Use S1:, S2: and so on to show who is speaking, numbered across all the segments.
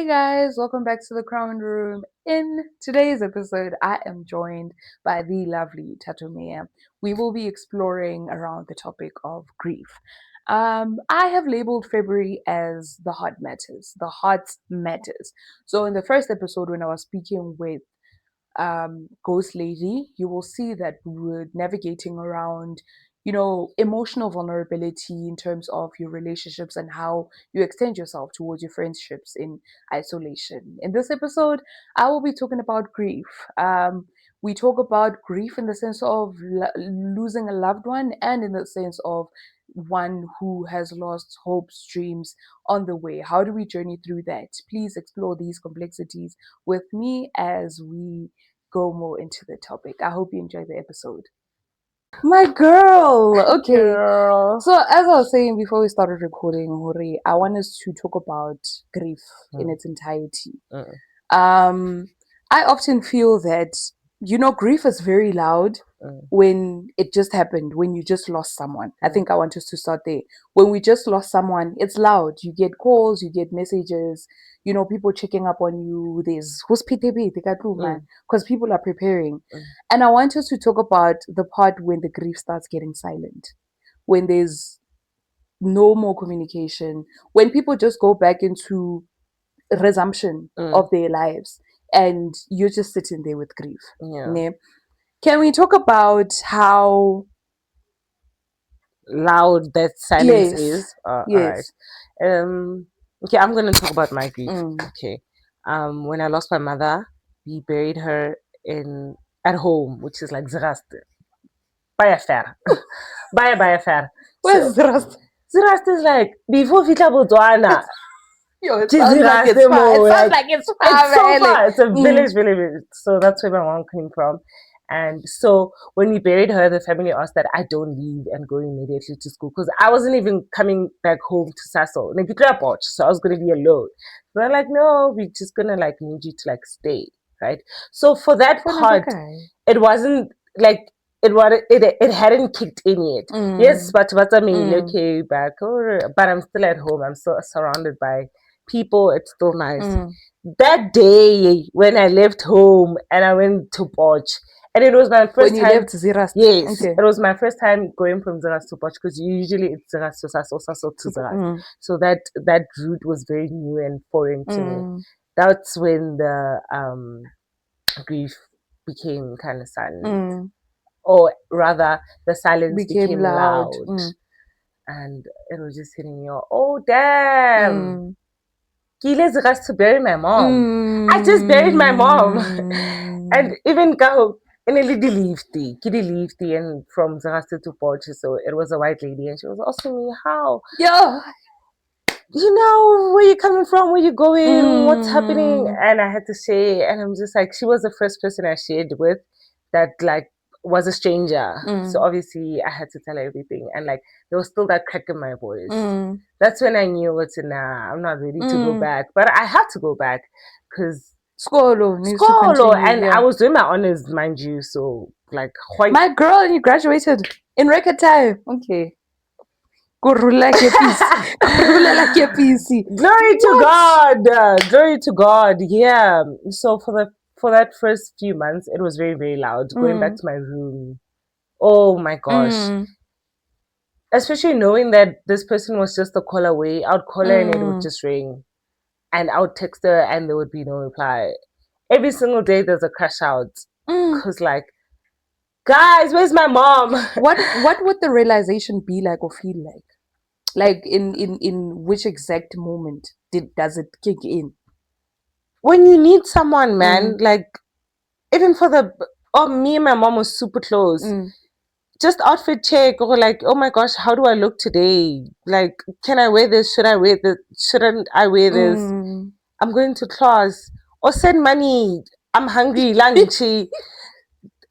S1: Hey guys, welcome back to the Crown Room. In today's episode, I am joined by the lovely Tatumea. We will be exploring around the topic of grief. I have labeled February as the hot matters. The hot matters. So in the first episode, when I was speaking with Ghost Lady, you will see that we're navigating around, emotional vulnerability in terms of your relationships and how you extend yourself towards your friendships in isolation. In this episode, I will be talking about grief. We talk about grief in the sense of losing a loved one and in the sense of one who has lost hopes, dreams on the way. How do we journey through that? Please explore these complexities with me as we go more into the topic. I hope you enjoy the episode. My girl. Okay.
S2: Girl.
S1: So as I was saying before we started recording, Hori, I want us to talk about grief in its entirety.
S2: Mm.
S1: I often feel that grief is very loud when it just happened, when you just lost someone. I think I want us to start there. When we just lost someone, it's loud. You get calls, you get messages, people checking up on you. There's hospitality because people are preparing. And I want us to talk about the part when the grief starts getting silent, when there's no more communication, when people just go back into resumption of their lives and you're just sitting there with grief.
S2: Yeah.
S1: Can we talk about how
S2: Loud that silence is? All right.
S1: Yes.
S2: Okay, I'm gonna talk about my grief. Okay. When I lost my mother, we buried her at home, which is like Zeraste. By a fair. By a fair.
S1: Where's Zeraste?
S2: Zeraste is like before Fitla Botswana.
S1: Yo, it sounds like it's far. It sounds like it's far.
S2: It's so far. It's a village. So that's where my mom came from. And so when we buried her, the family asked that I don't leave and go immediately to school because I wasn't even coming back home to Sasso. So I was going to be alone. So they're like, no, we're just going to like need you to like stay. Right. So for that part, it wasn't like it hadn't kicked in yet. Yes, but I mean, okay, back, but I'm still at home. I'm still surrounded by people. It's still nice. That day when I left home and I went to Poch, and it was my first time.
S1: When you left Zerast?
S2: Yes, it was my first time going from Zerast to Poch because usually it's Zerast to Sasso, Sasso to Zerast. So that route was very new and foreign to me. That's when the grief became kind of silent. Or rather, the silence became loud. And it was just hitting me, oh, damn. Kile's has to bury my mom. I just buried my mom. And even Kaho, in a little leafty, and from Zaraste to Porch, so it was a white lady, and she was asking me, how?
S1: Yo!
S2: Where you coming from? Where you going? What's happening? And I had to say, and I'm just like, she was the first person I shared with that, like, was a stranger. So obviously I had to tell her everything. And like there was still that crack in my voice. That's when I knew I'm not ready to go back. But I had to go back because
S1: Skolo needs to continue.
S2: And I was doing my honors, mind you. So like
S1: my girl, you graduated in record time. Okay. Glory
S2: to God. Glory to God. Yeah. So for that first few months, it was very, very loud. Going back to my room. Oh my gosh. Especially knowing that this person was just a call away. I would call her and it would just ring. And I would text her and there would be no reply. Every single day there's a crash out. Because like, guys, where's my mom?
S1: What would the realization be like or feel like? Like in which exact moment does it kick in?
S2: When you need someone, man, like even for me and my mom was super close. Just outfit check or like, oh my gosh, how do I look today? Like, can I wear this? Should I wear this? Shouldn't I wear this? I'm going to class or send money. I'm hungry, lunchy.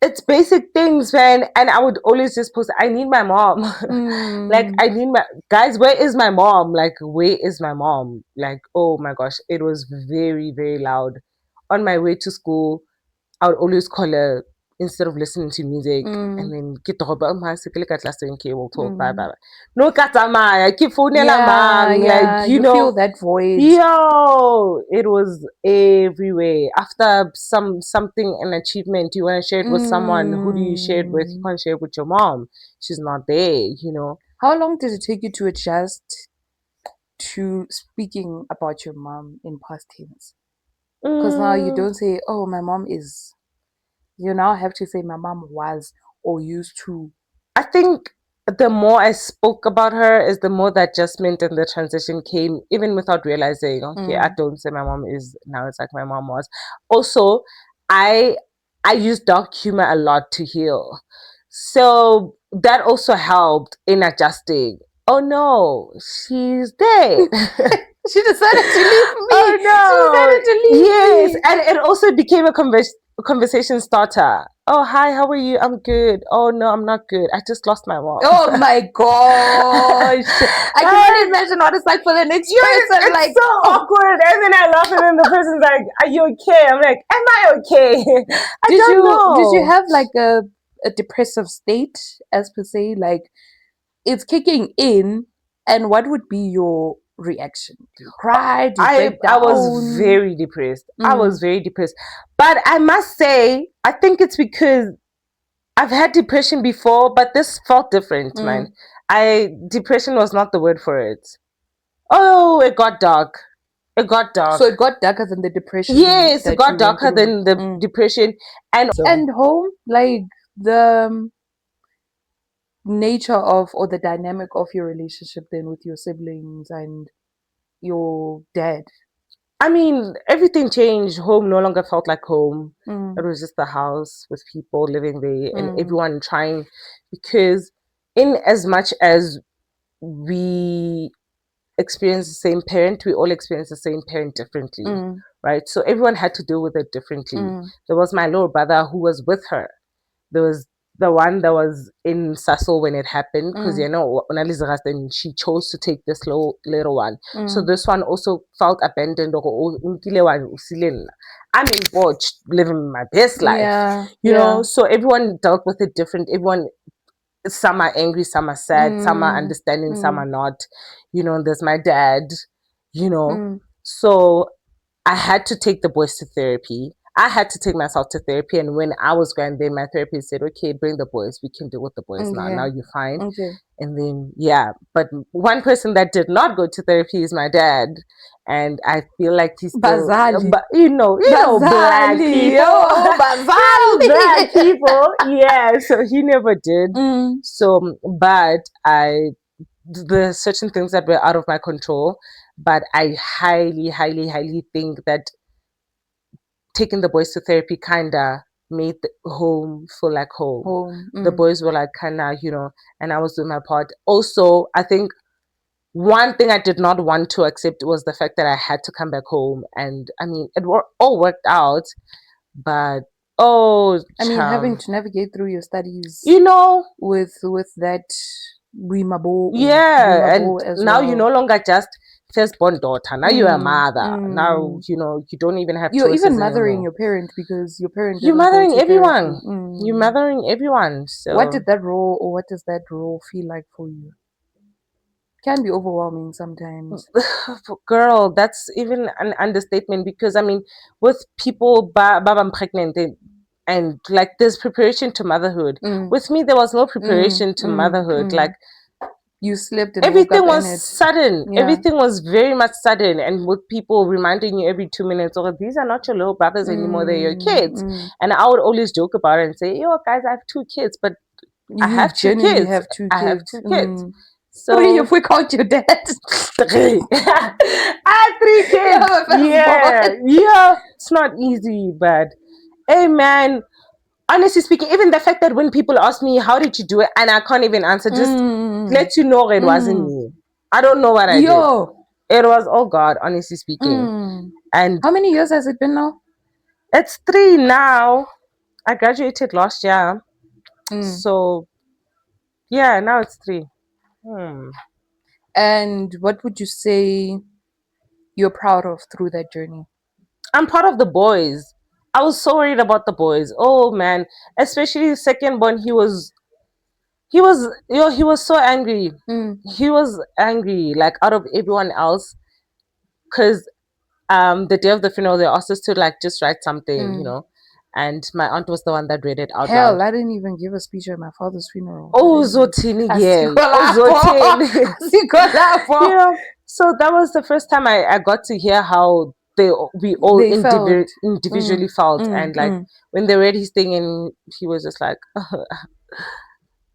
S2: It's basic things, man. And I would always just post, I need my mom. Like, I need guys, where is my mom? Like, where is my mom? Like, oh my gosh, it was very, very loud. On my way to school, I would always call her. instead of listening to music. And
S1: Mm.
S2: then ke toroba bicycle ka tlase nke we'll talk bye
S1: Mm.
S2: bye. No ka tsamaya ke founela
S1: Yeah,
S2: mang, like
S1: yeah.
S2: you
S1: You
S2: know.
S1: feel that void.
S2: Yo, it was everywhere. After something, an achievement, you want to share it with someone. Who do you share it with? You
S1: Mm.
S2: can't share it with your mom. She's not there, you know.
S1: How long did it take you to adjust to speaking about your mom in past tense? Because now you
S2: Mm,
S1: don't say, "Oh, my mom is." You now have to say, "My mom was or used to."
S2: I think the more I spoke about her is the more the adjustment and the transition came, even without realizing, okay, I
S1: Mm.
S2: don't say my mom is now it's like my mom was. Also, I I use dark humor a lot to heal. So that also helped in adjusting. Oh no, she's dead.
S1: She decided to leave me.
S2: Oh
S1: She
S2: no.
S1: decided to leave
S2: Yes,
S1: me.
S2: and it also became a conversation starter. Oh, hi, how are you? I'm good. Oh no, I'm not good. I just lost my mom.
S1: Oh my gosh. I cannot
S2: And
S1: imagine what it's like for the next person.
S2: it's
S1: Like,
S2: so
S1: oh,
S2: awkward. And then I laugh, and then the person's like, "Are you okay?" I'm like, "Am I okay?" I don't
S1: did you
S2: know.
S1: have like a depressive state as per se? Like it's kicking in, and what would be your reaction? Do you cry? Do you break
S2: I was
S1: down?
S2: very depressed. I was
S1: Mm,
S2: very depressed. But I must say, I think it's because I've had depression before, but this felt different, man.
S1: mm.
S2: I Depression was not the word for it. Oh, it got dark. It got
S1: So
S2: dark.
S1: it got darker than the depression
S2: Yes, it
S1: that you
S2: got
S1: went
S2: darker
S1: through.
S2: than the
S1: Mm.
S2: depression. And so
S1: And home, like the nature of or the dynamic of your relationship then with your siblings and your dad.
S2: I mean, everything changed. Home no longer felt like home. It
S1: Mm,
S2: was just a house with people living there and
S1: mm,
S2: everyone trying, because in as much as we experience the same parent, we all experience the same parent differently,
S1: mm,
S2: right? So everyone had to deal with it differently.
S1: mm,
S2: There was my little brother who was with her. There was the one that was in Sasso when it happened, because
S1: mm,
S2: you know and she chose to take this little one. So
S1: mm.
S2: this one also felt abandoned. I'm in Porch living my best life,
S1: Yeah,
S2: you know.
S1: yeah.
S2: So everyone dealt with it different. Everyone, some are angry, some are sad, some are
S1: Mm,
S2: understanding, some
S1: mm,
S2: are not. You know, there's my dad, you know.
S1: mm.
S2: So I had to take the boys to therapy. I had to take myself to therapy. And when I was going there, my therapist said, okay, bring the boys. We can deal with the boys now.
S1: Okay,
S2: Now you're fine.
S1: okay.
S2: And then, yeah. But one person that did not go to therapy is my dad. And I feel like he's still,
S1: Bazali.
S2: but black
S1: Bazali.
S2: people,
S1: Oh,
S2: black
S1: Bazali.
S2: people. Yeah. So he never did.
S1: Mm,
S2: So, but there's certain things that were out of my control. But I highly, highly, highly think that taking the boys to therapy kinda made the home feel like home.
S1: home.
S2: The
S1: Mm,
S2: boys were like kinda, and I was doing my part. Also, I think one thing I did not want to accept was the fact that I had to come back home. And I mean, all worked out, but oh,
S1: I mean, having
S2: chum,
S1: to navigate through your studies
S2: you know,
S1: with that
S2: yeah. And
S1: Wimabo as
S2: now you
S1: well.
S2: no longer just firstborn daughter. Now you're a
S1: Mm,
S2: mother. Now
S1: mm.
S2: you don't even have
S1: You're even
S2: choices
S1: mothering
S2: anymore.
S1: your parent because your parent
S2: You're
S1: didn't go
S2: mothering
S1: to therapy.
S2: everyone. You're
S1: Mm.
S2: mothering everyone.
S1: What
S2: So
S1: did that role or what does that role feel like for you? Can be overwhelming sometimes.
S2: girl, that's even an understatement, because I mean, with people, I'm pregnant, and like there's preparation to motherhood.
S1: Mm,
S2: With me, there was no
S1: mm,
S2: preparation to
S1: mm,
S2: motherhood. Like
S1: mm. You slept and woke
S2: everything
S1: up in
S2: was
S1: it.
S2: sudden.
S1: Yeah.
S2: Everything was very much sudden, and with people reminding you every 2 minutes, "Oh, these are not your little brothers anymore; they're your
S1: Mm,
S2: kids."
S1: mm.
S2: And I would always joke about it and say, "Yo, guys, I have two kids, but I
S1: You
S2: have two
S1: genuinely
S2: kids.
S1: have two
S2: I have
S1: kids.
S2: two kids."
S1: Mm. Three
S2: So
S1: if we count your dad.
S2: three. I had three
S1: You
S2: kids.
S1: have a
S2: Yeah,
S1: firstborn.
S2: yeah. It's not easy, but hey, man. Honestly speaking, even the fact that when people ask me how did you do it, and I can't even answer, just
S1: Mm,
S2: let you know it wasn't
S1: mm.
S2: me. I don't know what I did.
S1: Yo.
S2: It was all God, honestly speaking.
S1: Mm.
S2: And
S1: How many years has it been now?
S2: it's three now. I graduated last year,
S1: Mm.
S2: so yeah, now it's three. Hmm.
S1: And what would you say you're proud of through that journey?
S2: I'm proud of the boys. I was so worried about the boys. Oh man, especially the second one. He was so angry. He was angry like out of everyone else because the day of the funeral they asked us to like just write something, and my aunt was the one that read it out
S1: Hell,
S2: loud.
S1: I didn't even give a speech at my father's funeral.
S2: Oh, Zotini, yes.
S1: Asikolapo.
S2: So that was the first time I got to hear how we all
S1: They felt.
S2: individually felt, and like when they read his thing and he was just like,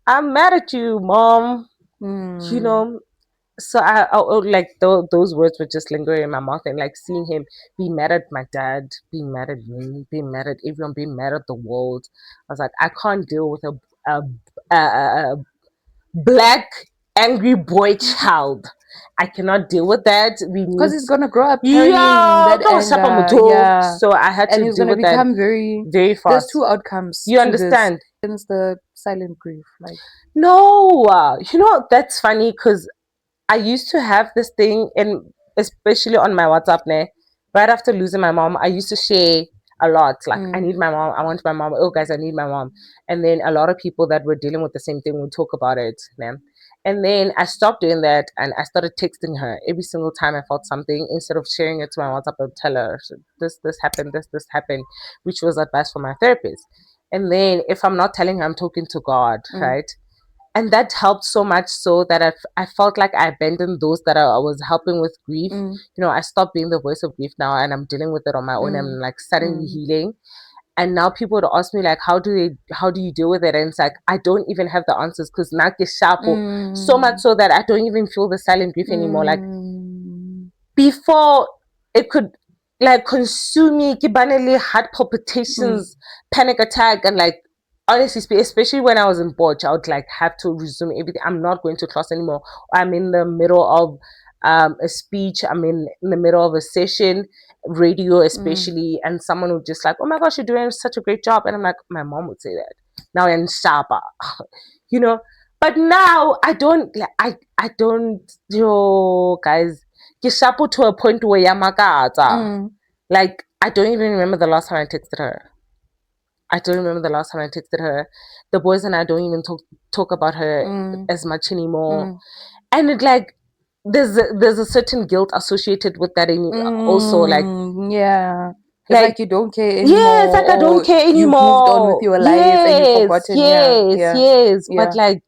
S2: I'm mad at you, mom. You know, so like those words were just lingering in my mouth, and like seeing him be mad at my dad, being mad at me, being mad at everyone, being mad at the world. I was like, I can't deal with a black angry boy child. I cannot deal with that. We
S1: Because
S2: need,
S1: he's gonna grow up carrying
S2: yeah,
S1: that anger, yeah,
S2: so I had
S1: and
S2: to
S1: he's
S2: deal
S1: gonna
S2: with that
S1: become very.
S2: very
S1: There's
S2: fast.
S1: two outcomes
S2: You
S1: to this.
S2: understand?
S1: It's the silent grief, like
S2: No, that's funny because I used to have this thing, and especially on my WhatsApp, ne, right after losing my mom, I used to share a lot. Like, I need my mom, I want my mom, oh, guys, I need my mom. And then a lot of people that were dealing with the same thing would talk about it. Ne? And then I stopped doing that and I started texting her every single time I felt something instead of sharing it to my WhatsApp. I would tell her, this happened, this happened, which was advice from my therapist. And then if I'm not telling her, I'm talking to God, right? And that helped so much so that I felt like I abandoned those that I was helping with grief. I stopped being the voice of grief now and I'm dealing with it on my own. I'm like suddenly healing. And now people would ask me like, how do you deal with it? And it's like, I don't even have the answers because now sharpo so much so that I don't even feel the silent grief anymore. Like before it could like consume me, kibanele heart palpitations, panic attack, and like honestly, especially when I was in Borch, I would like have to resume everything. I'm not going to class anymore. I'm in the middle of a speech. I'm in the middle of a session, radio especially, and someone would just like, "Oh my gosh, you're doing such a great job," and I'm like, my mom would say that. Now in Shaba, you know. But now I don't. Like, I don't. Yo, guys, kishapo to a point where yamakata. Like I don't even remember the last time I texted her. I don't remember the last time I texted her. The boys and I don't even talk about her as much anymore. And it like there's a certain guilt associated with that in also like
S1: yeah. It's
S2: like
S1: like you don't care
S2: yeah, it's
S1: anymore,
S2: like I don't
S1: or
S2: care
S1: you've moved on with
S2: anymore.
S1: your life and you've
S2: Yes,
S1: forgotten. Yeah,
S2: yes,
S1: yeah,
S2: yes.
S1: yeah.
S2: But like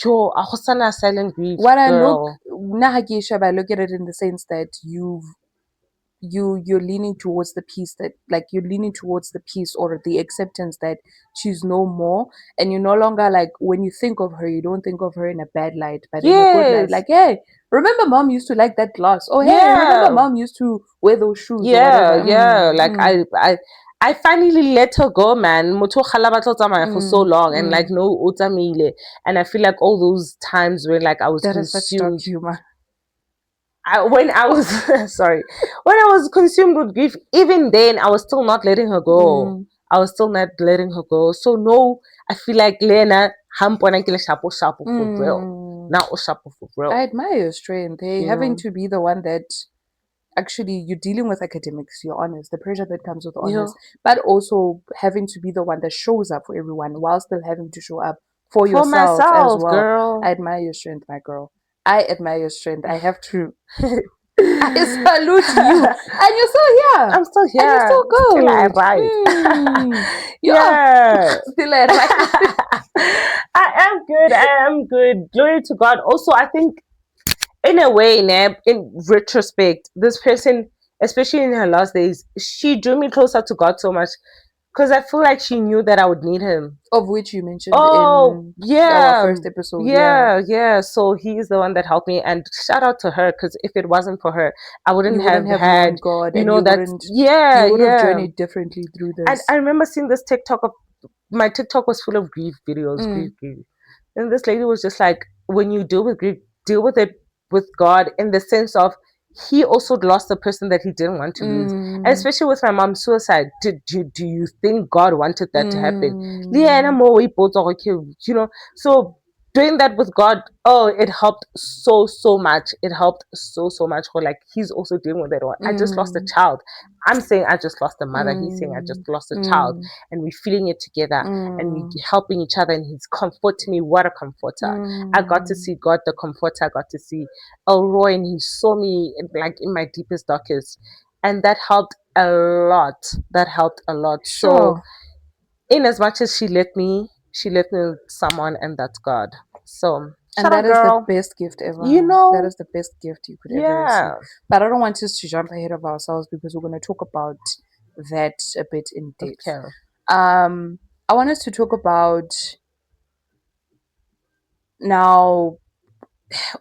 S2: yo, ahosana silent grief,
S1: What I look,
S2: girl.
S1: Nahakisha, I look at it in the sense that you're leaning towards the peace, that like you're leaning towards the peace or the acceptance that she's no more, and you no longer, like, when you think of her, you don't think of her in a bad light but in a good light,
S2: Yes.
S1: like, hey, remember mom used to like that glass, oh hey, remember
S2: Yeah.
S1: mom used to wear those shoes or
S2: Yeah,
S1: whatever.
S2: yeah. Like I finally let her go, man. Motho kgala ba tlo tsamaya for so long and like no o tsamaile. And I feel like all those times when like I was
S1: That is such dark
S2: consumed
S1: humor.
S2: when I was sorry, when I was consumed with grief, even then I was still not letting her go. I was still not letting her go. So no, I feel like Lena hampona kile shapo shapo for real. Now shapo for
S1: I
S2: real.
S1: admire your strength. Hey,
S2: You
S1: having
S2: know.
S1: to be the one that actually you're dealing with academics, you're honest, the pressure that comes with
S2: Yeah.
S1: honors, but also having to be the one that shows up for everyone while still having to show up for
S2: For
S1: yourself as
S2: myself,
S1: well.
S2: girl.
S1: I admire your strength, my girl. I admire your strength. I have to. I salute you, and you're still here,
S2: I'm still
S1: and you're
S2: here.
S1: still
S2: Still I
S1: good.
S2: right.
S1: Yeah,
S2: Yeah.
S1: still right.
S2: I am good. I am good. Glory to God. Also, I think in a way, Neb, in retrospect, this person, especially in her last days, she drew me closer to God so much because I feel like she knew that I would need him.
S1: Of which you mentioned
S2: Oh,
S1: in our
S2: yeah.
S1: first episode. Yeah,
S2: Yeah. So he's the one that helped me. And shout out to her because if it wasn't for her, I wouldn't
S1: you wouldn't
S2: have
S1: have
S2: had,
S1: known God, and you
S2: that.
S1: wouldn't.
S2: Yeah,
S1: You would have
S2: yeah.
S1: journeyed differently through
S2: And
S1: this.
S2: I remember seeing this TikTok of my TikTok was full of grief videos, grief. And this lady was just like, when you deal with grief, deal with it with God in the sense of he also lost the person that he didn't want to lose. And especially with my mom's suicide, do you think God wanted that to happen?
S1: Mm.
S2: Yeah, and I'm always both okay, so doing that with God, oh, it helped so much. It helped so much. Or like he's also dealing with it. Or I just lost a child. I'm saying I just lost a mother. He's saying I just lost a child, and we're feeling it together, and we helping each other. And he's comforting me. What a comforter! I got to see God, the comforter. I got to see Elroy, and he saw me like in my deepest, darkest, and that helped a lot. That helped a lot. So,
S1: Sure.
S2: in as much as she let me with someone, and that's God. So,
S1: And
S2: shut
S1: that
S2: up,
S1: is the
S2: girl.
S1: best gift
S2: You
S1: ever. That
S2: know,
S1: is the best gift you could ever receive.
S2: yeah.
S1: But I don't want us to jump ahead of ourselves because we're going to talk about that a bit in depth.
S2: Okay.
S1: I want us to talk about now.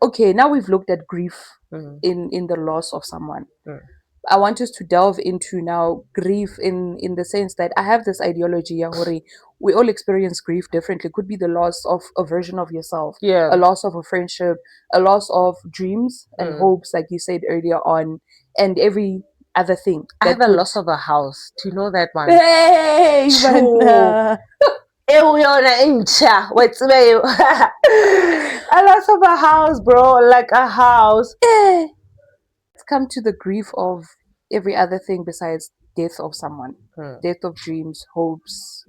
S1: Okay, now we've looked at grief
S2: Mm,
S1: in the loss of someone.
S2: mm.
S1: I want us to delve into now grief in the sense that I have this ideology, Yahori. We all experience grief differently. Could be the loss of a version of yourself,
S2: Yeah.
S1: a loss of a friendship, a loss of dreams and
S2: Mm.
S1: hopes, like you said earlier on, and every other thing
S2: I
S1: that
S2: have a
S1: could.
S2: loss of a house. Do you know that one?
S1: Hey,
S2: True.
S1: man.
S2: Uyona incha. What's a loss of a house, bro. Like a house.
S1: Let's come to the grief of every other thing besides death of someone,
S2: Hmm.
S1: death of dreams, hopes,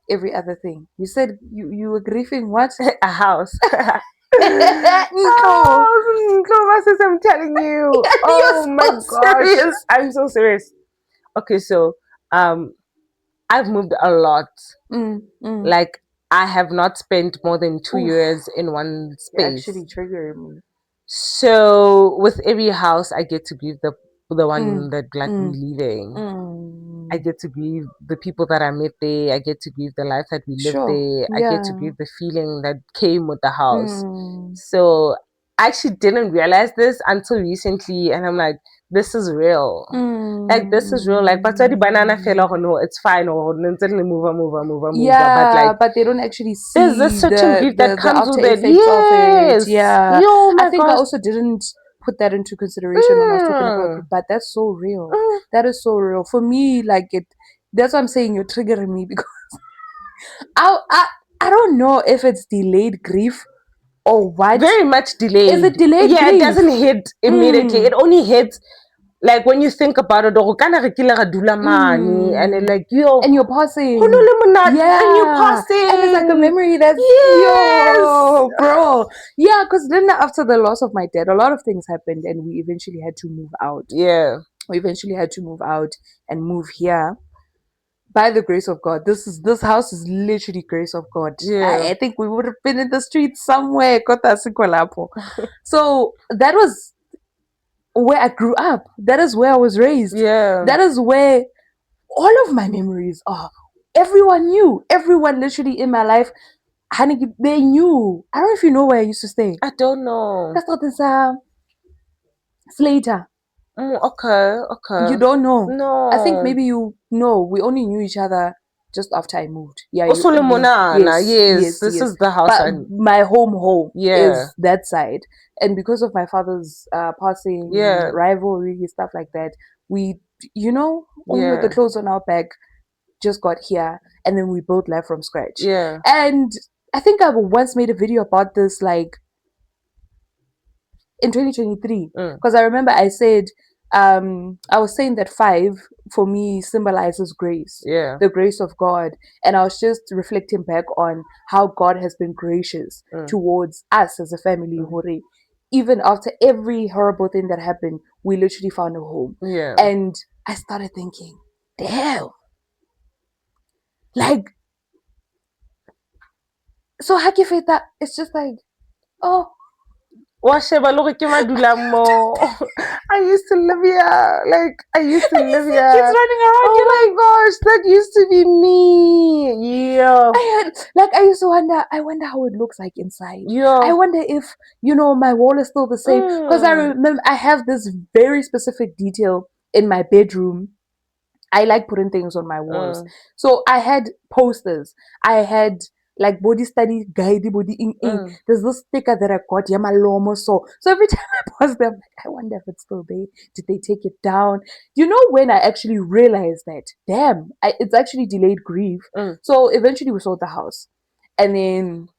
S1: every other thing. You said you were grieving what?
S2: A house.
S1: No.
S2: Oh, I'm telling you. Oh
S1: You're
S2: my
S1: so
S2: gosh.
S1: serious.
S2: I'm so serious. Okay, so I've moved a lot.
S1: Mm.
S2: Like I have not spent more than 2 years
S1: Oof,
S2: in one
S1: you're
S2: space.
S1: actually triggering me.
S2: So with every house, I get to grieve the one
S1: Mm,
S2: that like we
S1: mm,
S2: leaving. I
S1: mm.
S2: get to grieve the people that I met there. I get to grieve the life that we lived
S1: Sure.
S2: there. I get to
S1: Yeah.
S2: grieve the feeling that came with the house.
S1: Mm.
S2: So I actually didn't realize this until recently, and I'm like, this is real. Like this is real. Like, but the banana fell off.
S1: Mm.
S2: No, it's fine. Or move. But
S1: Yeah,
S2: like,
S1: but they don't actually
S2: there's this
S1: see
S2: certain grief that
S1: the
S2: comes
S1: after
S2: with it.
S1: effects of it.
S2: Yes.
S1: Yeah.
S2: Yo,
S1: I
S2: my
S1: think I
S2: gosh.
S1: also didn't put that into consideration when I was talking about
S2: Mm,
S1: grief, but that's so real.
S2: mm.
S1: That is so real. For me, like it that's what I'm saying, you're triggering me because I I I don't know if it's delayed grief or what.
S2: Very much
S1: Is
S2: delayed.
S1: it delayed
S2: Yeah, it doesn't
S1: grief?
S2: hit immediately.
S1: Mm.
S2: It only hits like when you think about it. Oh, kana re kile ra dula mane, and it
S1: Mm.
S2: like yo,
S1: And you're
S2: ho no
S1: passing.
S2: le monate, and you're
S1: Yeah. And it's like a
S2: passing.
S1: memory that's,
S2: Yes.
S1: yo, bro. Yeah, because then after the loss of my dad, a lot of things happened and we eventually had to move out.
S2: Yeah.
S1: We eventually had to move out and move here. By the grace of God, this house is literally grace of God.
S2: Yeah.
S1: I think we would have been in the streets somewhere. Kota Sikwalapo. So that was where I grew up. That is where I was raised.
S2: Yeah.
S1: That is where all of my memories are. Everyone knew. Everyone literally in my life, they knew. I don't know if you know where I used to stay.
S2: I don't know.
S1: That's not in Slater.
S2: Okay.
S1: You
S2: Okay.
S1: don't know. I think
S2: No.
S1: maybe you know. We only knew each other just after I moved. Yeah,
S2: Also, Lemonana.
S1: yes,
S2: Yes,
S1: yes,
S2: this
S1: yes.
S2: is the house
S1: But
S2: I.
S1: my home
S2: Yeah.
S1: is that side, and because of my father's passing,
S2: Yeah.
S1: rivalry, stuff like that, we, only with the
S2: Yeah.
S1: clothes on our back, just got here, and then we both left from scratch.
S2: Yeah.
S1: And I think I once made a video about this, like in 2023,
S2: Mm.
S1: because I remember I said, I was saying that 5 for me symbolizes grace,
S2: Yeah.
S1: the grace of God, and I was just reflecting back on how God has been gracious
S2: Mm.
S1: towards us as a family,
S2: Mm.
S1: Hore. Even after every horrible thing that happened, we literally found a home.
S2: Yeah.
S1: And I started thinking, damn, like, so Hakifeta, it's just like, oh,
S2: Wa sheba le gore ke madula mo. I used to live here. Like I used to
S1: and you
S2: live
S1: see kids
S2: here.
S1: running around,
S2: Oh
S1: you're
S2: my
S1: like,
S2: gosh, that used to be me. Yeah.
S1: I used to wonder, I wonder how it looks like inside. I
S2: Yeah.
S1: wonder if, my wall is still the same. Because I
S2: Mm.
S1: remember I have this very specific detail in my bedroom. I like putting things on my walls.
S2: Mm.
S1: So I had posters. I had like body study guide, body in.
S2: Mm.
S1: There's this sticker that I got, Yamalomo. So every time I post them, I'm like, I wonder if it's still there. Did they take it down? You know, when I actually realized that, damn, it's actually delayed grief.
S2: Mm.
S1: So eventually we sold the house. And then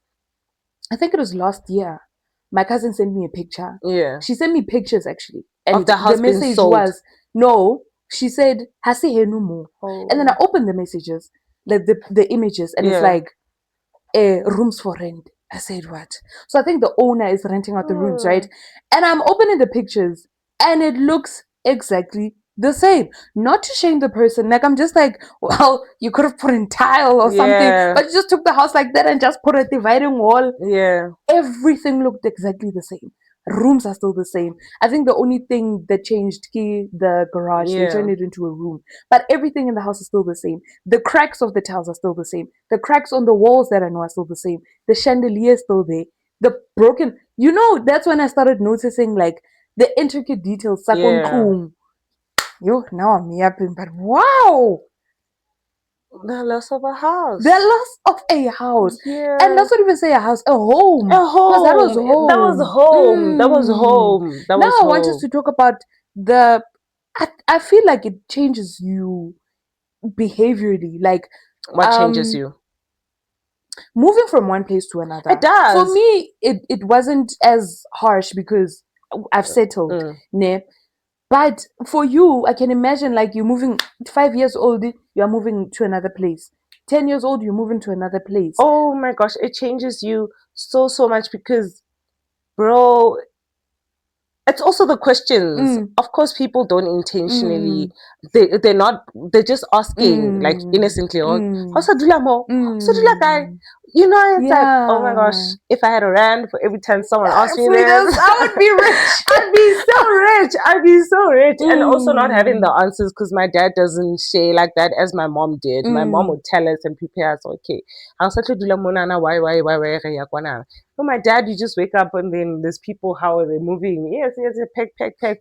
S1: I think it was last year. My cousin sent me a picture.
S2: Yeah.
S1: She sent me pictures actually.
S2: Of
S1: And
S2: the
S1: the
S2: house being
S1: message
S2: sold.
S1: was, no, she said, Hasi no more. And then I
S2: Oh.
S1: opened the messages, like the images, and it's
S2: Yeah.
S1: like, rooms for rent. I said, what? So I think the owner is renting out the rooms, right? And I'm opening the pictures and it looks exactly the same. Not to shame the person. Like, I'm just like, well, you could have put in tile or something,
S2: Yeah.
S1: but you just took the house like that and just put a dividing wall.
S2: Yeah.
S1: Everything looked exactly the same. Rooms are still the same. I think the only thing that changed the garage, they
S2: Yeah.
S1: turned it into a room. But everything in the house is still the same. The cracks of the tiles are still the same. The cracks on the walls that I know are still the same. The chandelier is still there. The broken, that's when I started noticing like the intricate details.
S2: Yeah.
S1: Yo, now I'm yapping, but wow,
S2: The loss of a house.
S1: the loss of a house. And
S2: Yeah.
S1: let's not even say a house, a home.
S2: A
S1: Because that was
S2: home. That was
S1: home.
S2: home. That was home. That
S1: Now
S2: was
S1: I want us
S2: home.
S1: to talk about the. I feel like it changes you behaviorally. Like,
S2: What changes you?
S1: moving from one place to another.
S2: It
S1: For
S2: does.
S1: me, it wasn't as harsh because I've settled. Ne? But for you, I can imagine like you're moving 5 years old, you're moving to another place. 10 years old, you're moving to another place.
S2: Oh my gosh, it changes you so much because, bro, it's also the questions. Of course, people don't intentionally. They're just asking like innocently. Or, how's Sadula mo? Sadula guy. You know, it's like, oh my gosh,
S1: Yeah.
S2: if I had a rand for every time someone asked me this,
S1: Sweetest, I would be rich.
S2: I'd be so rich. I'd be so rich. And also not having the answers because my dad doesn't share like that as my mom did. My mom would tell us and prepare us, okay. I'll start to do la monana, why, re ya kwana. No, my dad, you just wake up and then there's people, how are they moving? Yes, peck.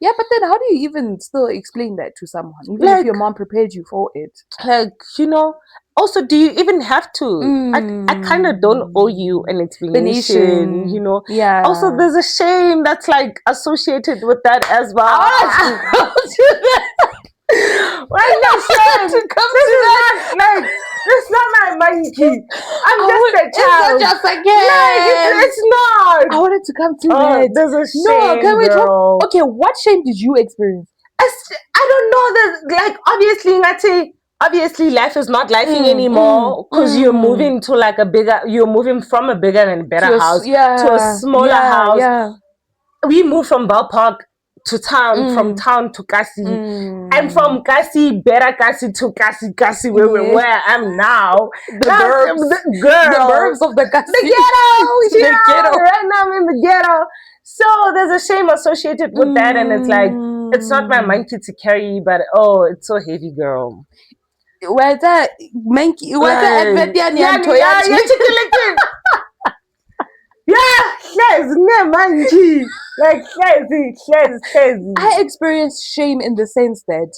S1: Yeah, but then how do you even still explain that to someone, even if
S2: Like,
S1: your mom prepared you for it?
S2: like, also, do you even have to? I kind of don't owe you an explanation,
S1: Explanation. Yeah.
S2: Also, there's a shame that's like associated with that as well.
S1: I want to do that.
S2: Like, no shame.
S1: To come
S2: This
S1: to
S2: is
S1: that.
S2: not like this is not my monkey. I'm just a
S1: It's
S2: child.
S1: not just a
S2: Like,
S1: game.
S2: it's not.
S1: I wanted to come to
S2: Oh,
S1: that.
S2: there's a shame,
S1: No, can we
S2: girl.
S1: talk? Okay, what shame did you experience?
S2: I don't know that. Like, obviously life is not lifing anymore because you're moving to like you're moving from a bigger and better house to a smaller house.
S1: Yeah.
S2: We moved from Bell Park to town, from town to Kasi, and from Kasi, better Kasi to Kasi, where I am now.
S1: The burbs.
S2: The girl.
S1: The burbs of the Kasi.
S2: The ghetto.
S1: The ghetto.
S2: Right now I'm in the ghetto. So there's a shame associated with that, and it's like, it's not my monkey to carry, but oh, it's so heavy, girl.
S1: Whether monkey, whether advertian
S2: there's no monkey. Like, crazy.
S1: I experienced shame in the sense that,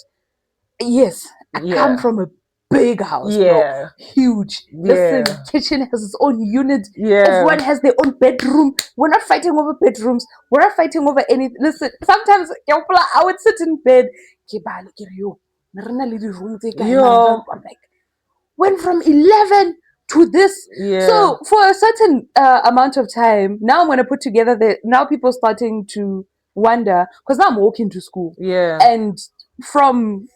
S1: yes, I come from a big house, bro. Huge. Listen, kitchen has its own unit. Everyone has their own bedroom. We're not fighting over bedrooms. We're not fighting over anything. Listen, sometimes I would sit in bed. I'm like, went from 11 to this. So for a certain amount of time, now I'm going to put together now people starting to wonder, because now I'm walking to school. And from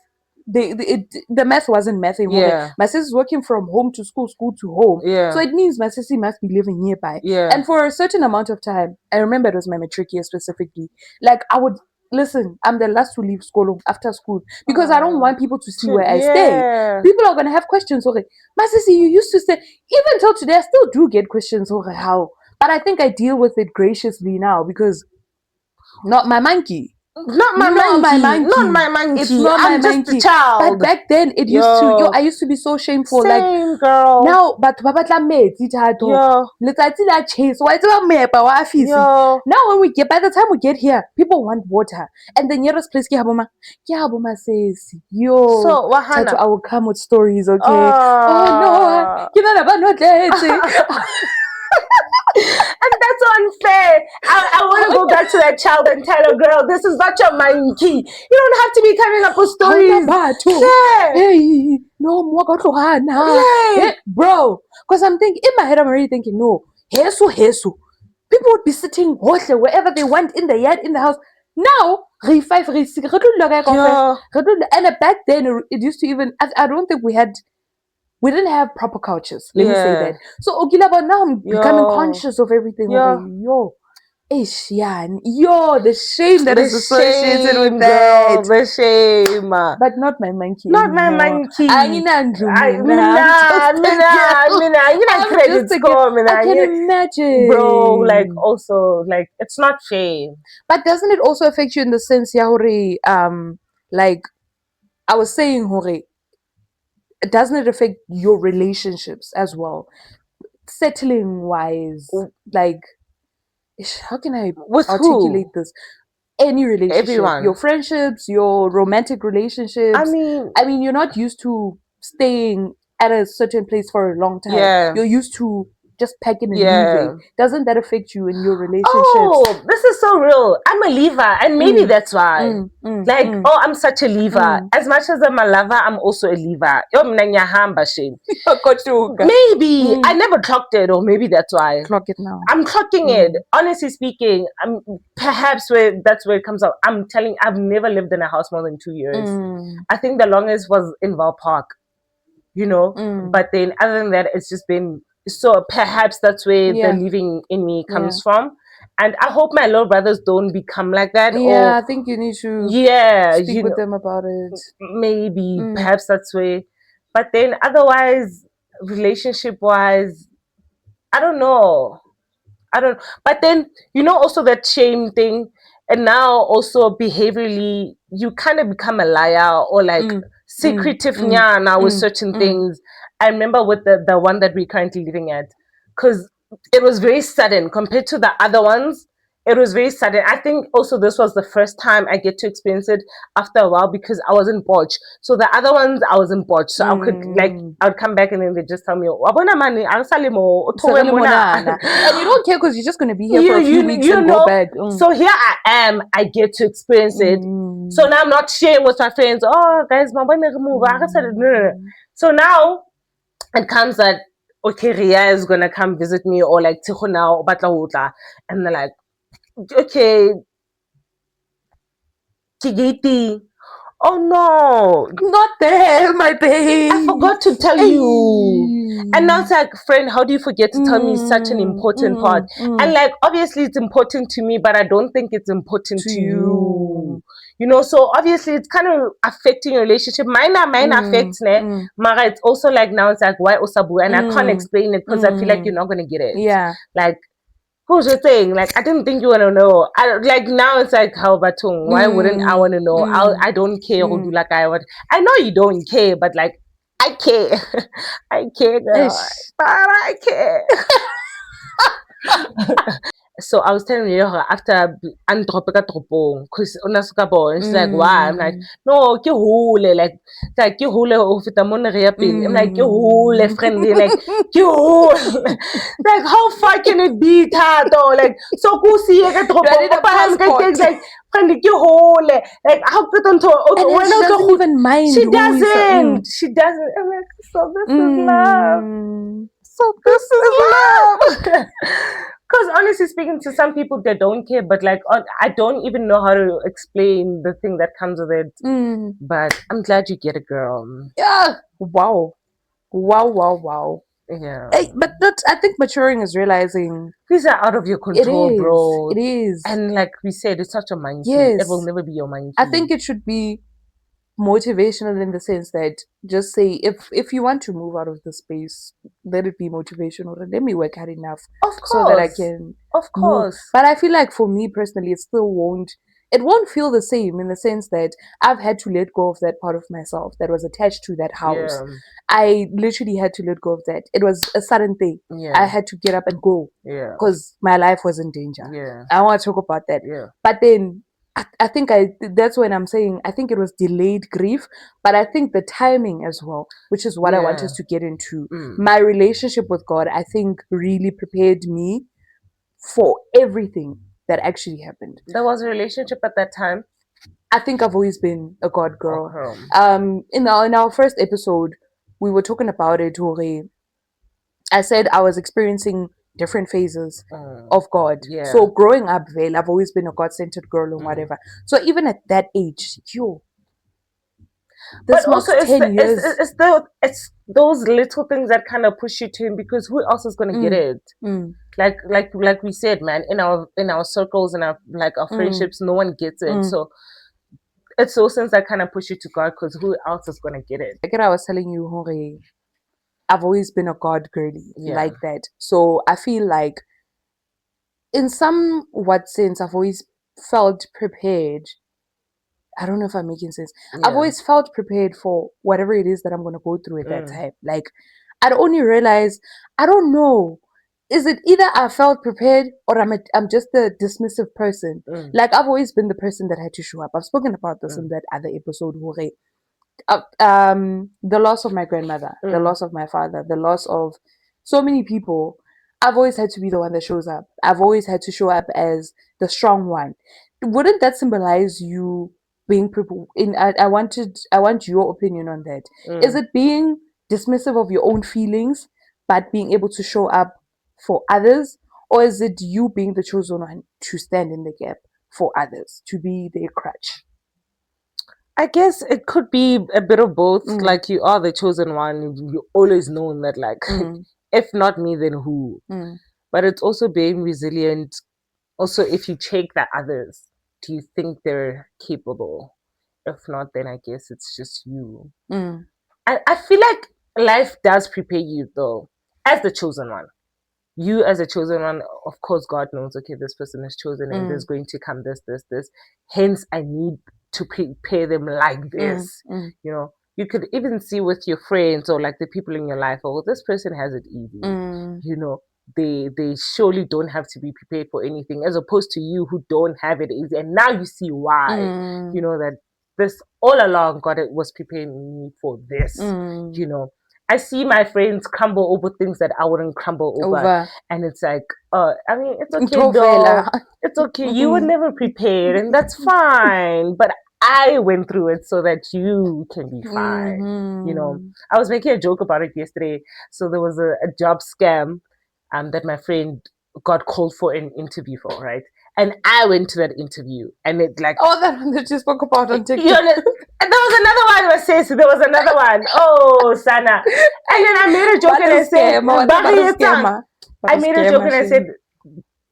S1: the math wasn't math anymore. My sister's working from home to school, school to home. So it means my sister must be living nearby. And for a certain amount of time, I remember it was my matric year specifically. Like, I would listen, I'm the last to leave school after school because I don't want people to see where I stay. People are gonna have questions. Okay, my sister, you used to stay. Even till today, I still do get questions. Okay, how? But I think I deal with it graciously now because not my monkey.
S2: Not my monkey.
S1: It's not
S2: I'm
S1: my
S2: just
S1: monkey.
S2: a child.
S1: But back then, it used to. I used to be so shameful.
S2: Same, girl.
S1: Now, but babatla metsi thato. Letsatsi la chase. Why do I mepa wa afisi? Now when by the time we get here, people want water, and the nearest place ke haboma says, yo.
S2: So Wahana,
S1: I will come with stories, okay? Oh no,
S2: and that's unfair. I want to go back to that child and tell a girl, this is not your monkey. You don't have to be coming up with stories.
S1: Hey, no, hey, bro. Because I'm thinking in my head, I'm already thinking, no, hesu. People would be sitting wherever they want, in the yard, in the house. Now, re five, re six,
S2: Yeah,
S1: and back then it used to even. I don't think we didn't have proper couches. Let me say that.
S2: yeah,
S1: So okay, but now I'm becoming
S2: yo,
S1: conscious of everything. Okay,
S2: yeah.
S1: yo, ish, yeah, yo, the shame that
S2: The
S1: is associated with
S2: shame,
S1: that.
S2: girl, the shame.
S1: But not my monkey
S2: Not my
S1: anymore.
S2: monkey.
S1: Anginandlu
S2: I,
S1: mina. I'm just a girl.
S2: you know,
S1: I'm just
S2: credit
S1: a girl.
S2: score,
S1: I can
S2: bro, like,
S1: imagine.
S2: also, like, it's not fair.
S1: But doesn't it also affect you in the sense, yeah, like I was saying, hore, doesn't it affect your relationships as well? Settling wise, like, how can I
S2: With
S1: articulate
S2: who?
S1: this? Any relationship, your
S2: Everyone.
S1: friendships, your romantic
S2: I
S1: relationships.
S2: mean,
S1: I mean, you're not used to staying at a certain place for a long time.
S2: yeah,
S1: You're used to just packing and leaving.
S2: yeah.
S1: Doesn't that affect you in your relationships?
S2: Oh, this is so real. I'm a leaver, and maybe
S1: Mm,
S2: that's why.
S1: mm, mm,
S2: Like,
S1: mm,
S2: oh, I'm such a leaver.
S1: mm.
S2: As much as I'm a lover, I'm also a leaver. Yo, mina nyahamba, Shane.
S1: Kochuga.
S2: Maybe I
S1: Mm.
S2: never clocked it, or maybe that's why.
S1: Clock it now.
S2: I'm clocking it.
S1: Mm.
S2: Honestly speaking, I'm perhaps where that's where it comes out. I'm telling, I've never lived in a house more than 2 years.
S1: Mm.
S2: I think the longest was in Val Park, you know.
S1: Mm.
S2: But then other than that, it's just been so. Perhaps that's where the
S1: Yeah.
S2: living in me
S1: Yeah.
S2: comes from. And I hope my little brothers don't become like that,
S1: Yeah,
S2: or
S1: I think you need to
S2: yeah,
S1: speak
S2: you
S1: with
S2: know,
S1: them about it.
S2: maybe
S1: Mm.
S2: perhaps that's where. But then otherwise, relationship wise, I don't know. I don't. But then also that shame thing, and now also behaviorally, you kind of become a liar or like
S1: Mm. Mm.
S2: secretive
S1: Mm.
S2: now with
S1: Mm.
S2: certain
S1: Mm.
S2: things. I remember with the one that we're currently living at, because it was very sudden compared to the other ones. It was very sudden. I think also this was the first time I get to experience it after a while because I was in Borch. So the other ones I was in Borch. So I could like
S1: Mm.
S2: I would come back and then they just tell me, "Wabona mani, ang salimo, otowe
S1: Sarili
S2: mo na."
S1: monana. And you don't care because you're just going to be here for
S2: you
S1: a few
S2: you
S1: weeks
S2: you
S1: and go
S2: know.
S1: back. Mm.
S2: So here I am. I get to experience it. So
S1: Mm.
S2: now I'm not sharing with my friends. Oh, guys, my boy move. I said, no, no, no.
S1: Mm.
S2: So now it comes that okay, Ria is gonna come visit me or like Tijo now, batla hutla, and they're like, okay, Kigiti. Oh no,
S1: Not there, my
S2: I
S1: babe.
S2: forgot to tell you. And now
S1: Hey.
S2: it's like, friend, how do you forget to tell me such an
S1: Mm.
S2: important part?
S1: Mm.
S2: And
S1: Mm.
S2: like, obviously, it's important to me, but I don't think it's important
S1: To
S2: to you.
S1: you.
S2: So obviously, it's kind of affecting your relationship. Mine
S1: Mm.
S2: affects ne.
S1: Mm.
S2: Mara, it's also like now it's like why osabu, and I can't
S1: Mm.
S2: explain it because I feel like you're
S1: Mm.
S2: not gonna get it.
S1: Yeah.
S2: Like who's your thing? Like I didn't think you wanna know. Like now it's like how batung. Why wouldn't I
S1: Mm.
S2: wanna know?
S1: Mm.
S2: I don't care who do
S1: Mm.
S2: like I would. I know you don't care, but like I care. I care, girl.
S1: Ish.
S2: But I care. So I was telling you after andrope ka tropong, cause ona suka boy. She's like, why? I'm like,
S1: Mm.
S2: no, ke hule, like ke hule o feta mo re ya pele. I'm like, ke hule,
S1: Mm.
S2: friendly, like ke hule. Like how far can it be, Tato? Like so go see ka
S1: Do I
S2: tropong.
S1: need a
S2: Opa ham ka
S1: passport?
S2: like friendly ke hule. Like how could on to
S1: And then
S2: when
S1: she
S2: I
S1: doesn't
S2: go
S1: even mind
S2: she
S1: who is.
S2: doesn't. She doesn't. I'm like, so this is love.
S1: Mm.
S2: So this is love. Because honestly speaking, to some people they don't care, but like I don't even know how to explain the thing that comes with it.
S1: Mm.
S2: But I'm glad you get a girl.
S1: Yeah. Wow. Wow. Wow. Wow.
S2: Yeah,
S1: Hey, but that's, I think maturing is realizing
S2: these are out of your
S1: it
S2: control,
S1: is.
S2: bro.
S1: It is.
S2: And like we said, it's such a monkey. It will
S1: Yes.
S2: never be your
S1: I
S2: monkey.
S1: think it should be motivational in the sense that just say if you want to move out of the space, let it be motivational and let me work hard enough
S2: Of
S1: so that I
S2: course,
S1: can
S2: of
S1: move.
S2: course.
S1: But I feel like for me personally it won't feel the same in the sense that I've had to let go of that part of myself that was attached to that house.
S2: Yeah,
S1: I literally had to let go of that. It was a sudden thing. I
S2: yeah,
S1: had to get up and go
S2: yeah,
S1: because my life was in danger.
S2: yeah,
S1: I want to talk about that.
S2: yeah,
S1: But then I think that's when I'm saying I think it was delayed grief, but I think the timing as well, which is what I want
S2: yeah.
S1: us to get into.
S2: Mm.
S1: My relationship with God, I think, really prepared me for everything that actually happened.
S2: There was a relationship at that time.
S1: I think I've always been a God girl.
S2: Okay.
S1: In our first episode, we were talking about it, Tori. I said I was experiencing different phases
S2: Mm.
S1: of God.
S2: Yeah.
S1: So growing up, Vale, I've always been a God-centered girl and
S2: Mm.
S1: whatever. So even at that age,
S2: But
S1: this
S2: also,
S1: marks 10 years.
S2: it's those little things that kind of push you to him, because who else is gonna get
S1: Mm,
S2: it?
S1: mm,
S2: Like we said, man, in our circles and our like our
S1: mm,
S2: friendships, no one gets it.
S1: mm.
S2: So it's those things that kind of push you to God, because who else is gonna get it?
S1: Like I was telling you, Hore, I've always been a God girly
S2: Yeah.
S1: like that. So I feel like, in some what sense, I've always felt prepared. I don't know if I'm making sense. I've
S2: Yeah.
S1: always felt prepared for whatever it is that I'm going to go through at that
S2: Mm.
S1: time. Like, I'd only realize, I don't know. Is it either I felt prepared or I'm just a dismissive person?
S2: Mm.
S1: Like, I've always been the person that had to show up. I've spoken about this in
S2: Mm.
S1: that other episode, Hore. The loss of my grandmother, the
S2: Mm.
S1: loss of my father, the loss of so many people. I've always had to be the one that shows up. I've always had to show up as the strong one. Wouldn't that symbolize you being prepared? I want your opinion on that. Is
S2: Mm.
S1: it being dismissive of your own feelings but being able to show up for others, or is it you being the chosen one to stand in the gap for others, to be their crutch?
S2: I guess it could be a bit of both.
S1: Mm,
S2: Like, you are the chosen one. You always known that, like,
S1: mm,
S2: if not me, then who?
S1: mm,
S2: But it's also being resilient. Also, if you check that others, do you think they're capable? If not, then I guess it's just you.
S1: mm.
S2: And I feel like life does prepare you, though, as the chosen one. You as a chosen one, of course, God knows, okay, this person is chosen and there's
S1: Mm,
S2: going to come this. Hence, I need to prepare them like
S1: mm,
S2: this.
S1: mm,
S2: You know, you could even see with your friends or like the people in your life, oh, this person has it easy.
S1: mm,
S2: You know, they surely don't have to be prepared for anything, as opposed to you who don't have it easy. And now you see why. You
S1: mm,
S2: know, that this all along God was preparing me for this.
S1: mm.
S2: You know, I see my friends crumble over things that I wouldn't crumble over.
S1: Over.
S2: And it's like, I mean, it's okay,
S1: Tovela.
S2: though. It's okay. You were never prepared, and that's fine. But I went through it so that you can be fine. You know,
S1: Mm-hmm.
S2: I was making a joke about it yesterday. So there was a job scam that my friend got called for an interview for, right? And I went to that interview, and it like,
S1: Oh, that one that you spoke about on
S2: you
S1: TikTok.
S2: know, and there was another one, sis. There was another one. Oh, Sana. And then I made a joke
S1: What
S2: and
S1: a
S2: I said,
S1: scammer. What a scammer. What
S2: I
S1: a
S2: made a joke
S1: scammer,
S2: and I
S1: Shane.
S2: said,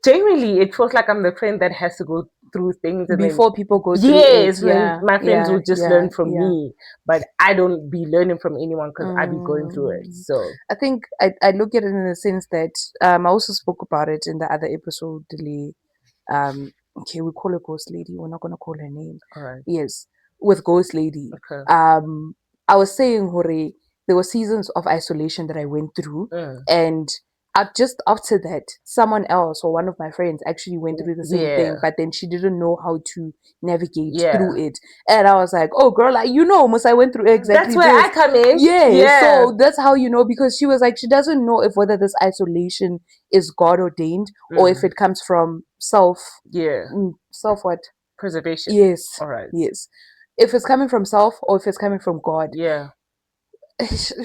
S2: genuinely, it feels like I'm the friend that has to go through things, and then,
S1: Before people go through it.
S2: yes, then
S1: Yeah,
S2: my friends
S1: yeah,
S2: will just
S1: yeah,
S2: learn from
S1: yeah.
S2: me, but I don't be learning from anyone because I be going through it.
S1: Mm.
S2: So,
S1: I think I look at it in the sense that I also spoke about it in the other episode, Lee. Okay, we call her Ghost Lady. We're not gonna call her name.
S2: all right,
S1: Yes, with Ghost Lady.
S2: okay,
S1: I was saying, Hore, there were seasons of isolation that I went through,
S2: mm,
S1: and just after that, someone else or one of my friends actually went through the same
S2: yeah,
S1: thing, but then she didn't know how to navigate through
S2: yeah.
S1: it, and I was like, "Oh, girl, like, almost I went through
S2: That's
S1: exactly
S2: where
S1: this."
S2: I come in.
S1: Yeah,
S2: Yeah,
S1: so that's how you know, because she was like, she doesn't know if whether this isolation is God ordained or if
S2: mm,
S1: it comes from self,
S2: yeah.
S1: self what?
S2: Preservation.
S1: Yes,
S2: All right.
S1: yes. If it's coming from self or if it's coming from God.
S2: Yeah,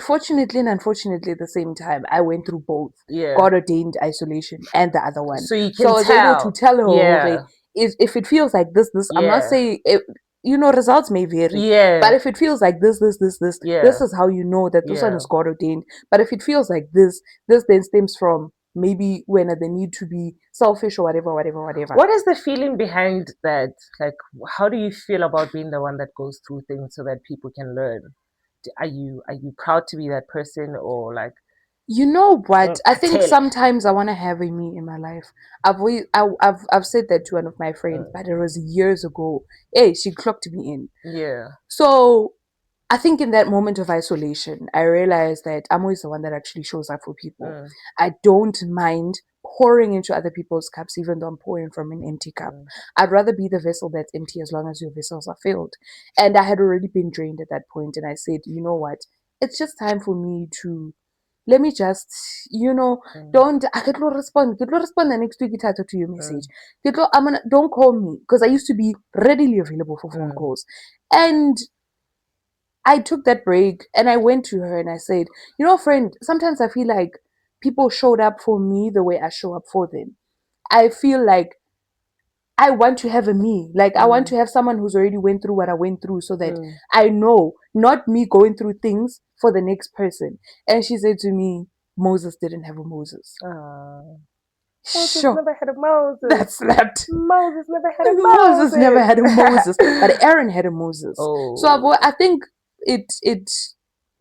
S1: Fortunately and unfortunately at the same time, I went through both
S2: yeah.
S1: God ordained isolation and the other one.
S2: So you
S1: So
S2: can
S1: I was able to
S2: tell.
S1: tell her, okay,
S2: Yeah,
S1: if it feels like this, I'm not
S2: yeah,
S1: saying it, results may vary, but
S2: yeah,
S1: if it feels like this
S2: yeah,
S1: is how you know that this one
S2: yeah.
S1: is God ordained. But if it feels like this then stems from maybe when the need to be selfish or whatever, whatever, whatever.
S2: What is the feeling behind that? Like, how do you feel about being the one that goes through things so that people can learn? Are you proud to be that person, or like,
S1: You know what? I think
S2: tell?
S1: sometimes I want to have a me in my life. I've said that to one of my friends, but it was years ago. Hey, she clocked me in.
S2: Yeah.
S1: So I think in that moment of isolation, I realized that I'm always the one that actually shows up for people.
S2: Mm,
S1: I don't mind pouring into other people's cups, even though I'm pouring from an empty cup.
S2: mm,
S1: I'd rather be the vessel that's empty as long as your vessels are filled. And I had already been drained at that point, and I said, you know what? It's just time for me to let me just,
S2: mm,
S1: don't I get no respond. Get no respond the next week it to your message.
S2: mm,
S1: I'm gonna don't call me because I used to be readily available for phone
S2: mm,
S1: calls. And I took that break and I went to her and I said, friend, sometimes I feel like people showed up for me the way I show up for them. I feel like I want to have a me. Like I want to have someone who's already went through what I went through so that I know, not me going through things for the next person. And she said to me, Moses didn't have a Moses.
S2: Moses
S1: Sure.
S2: never had a Moses.
S1: That slapped.
S2: Moses never had a
S1: Moses never had a Moses, but Aaron had a Moses. So I think it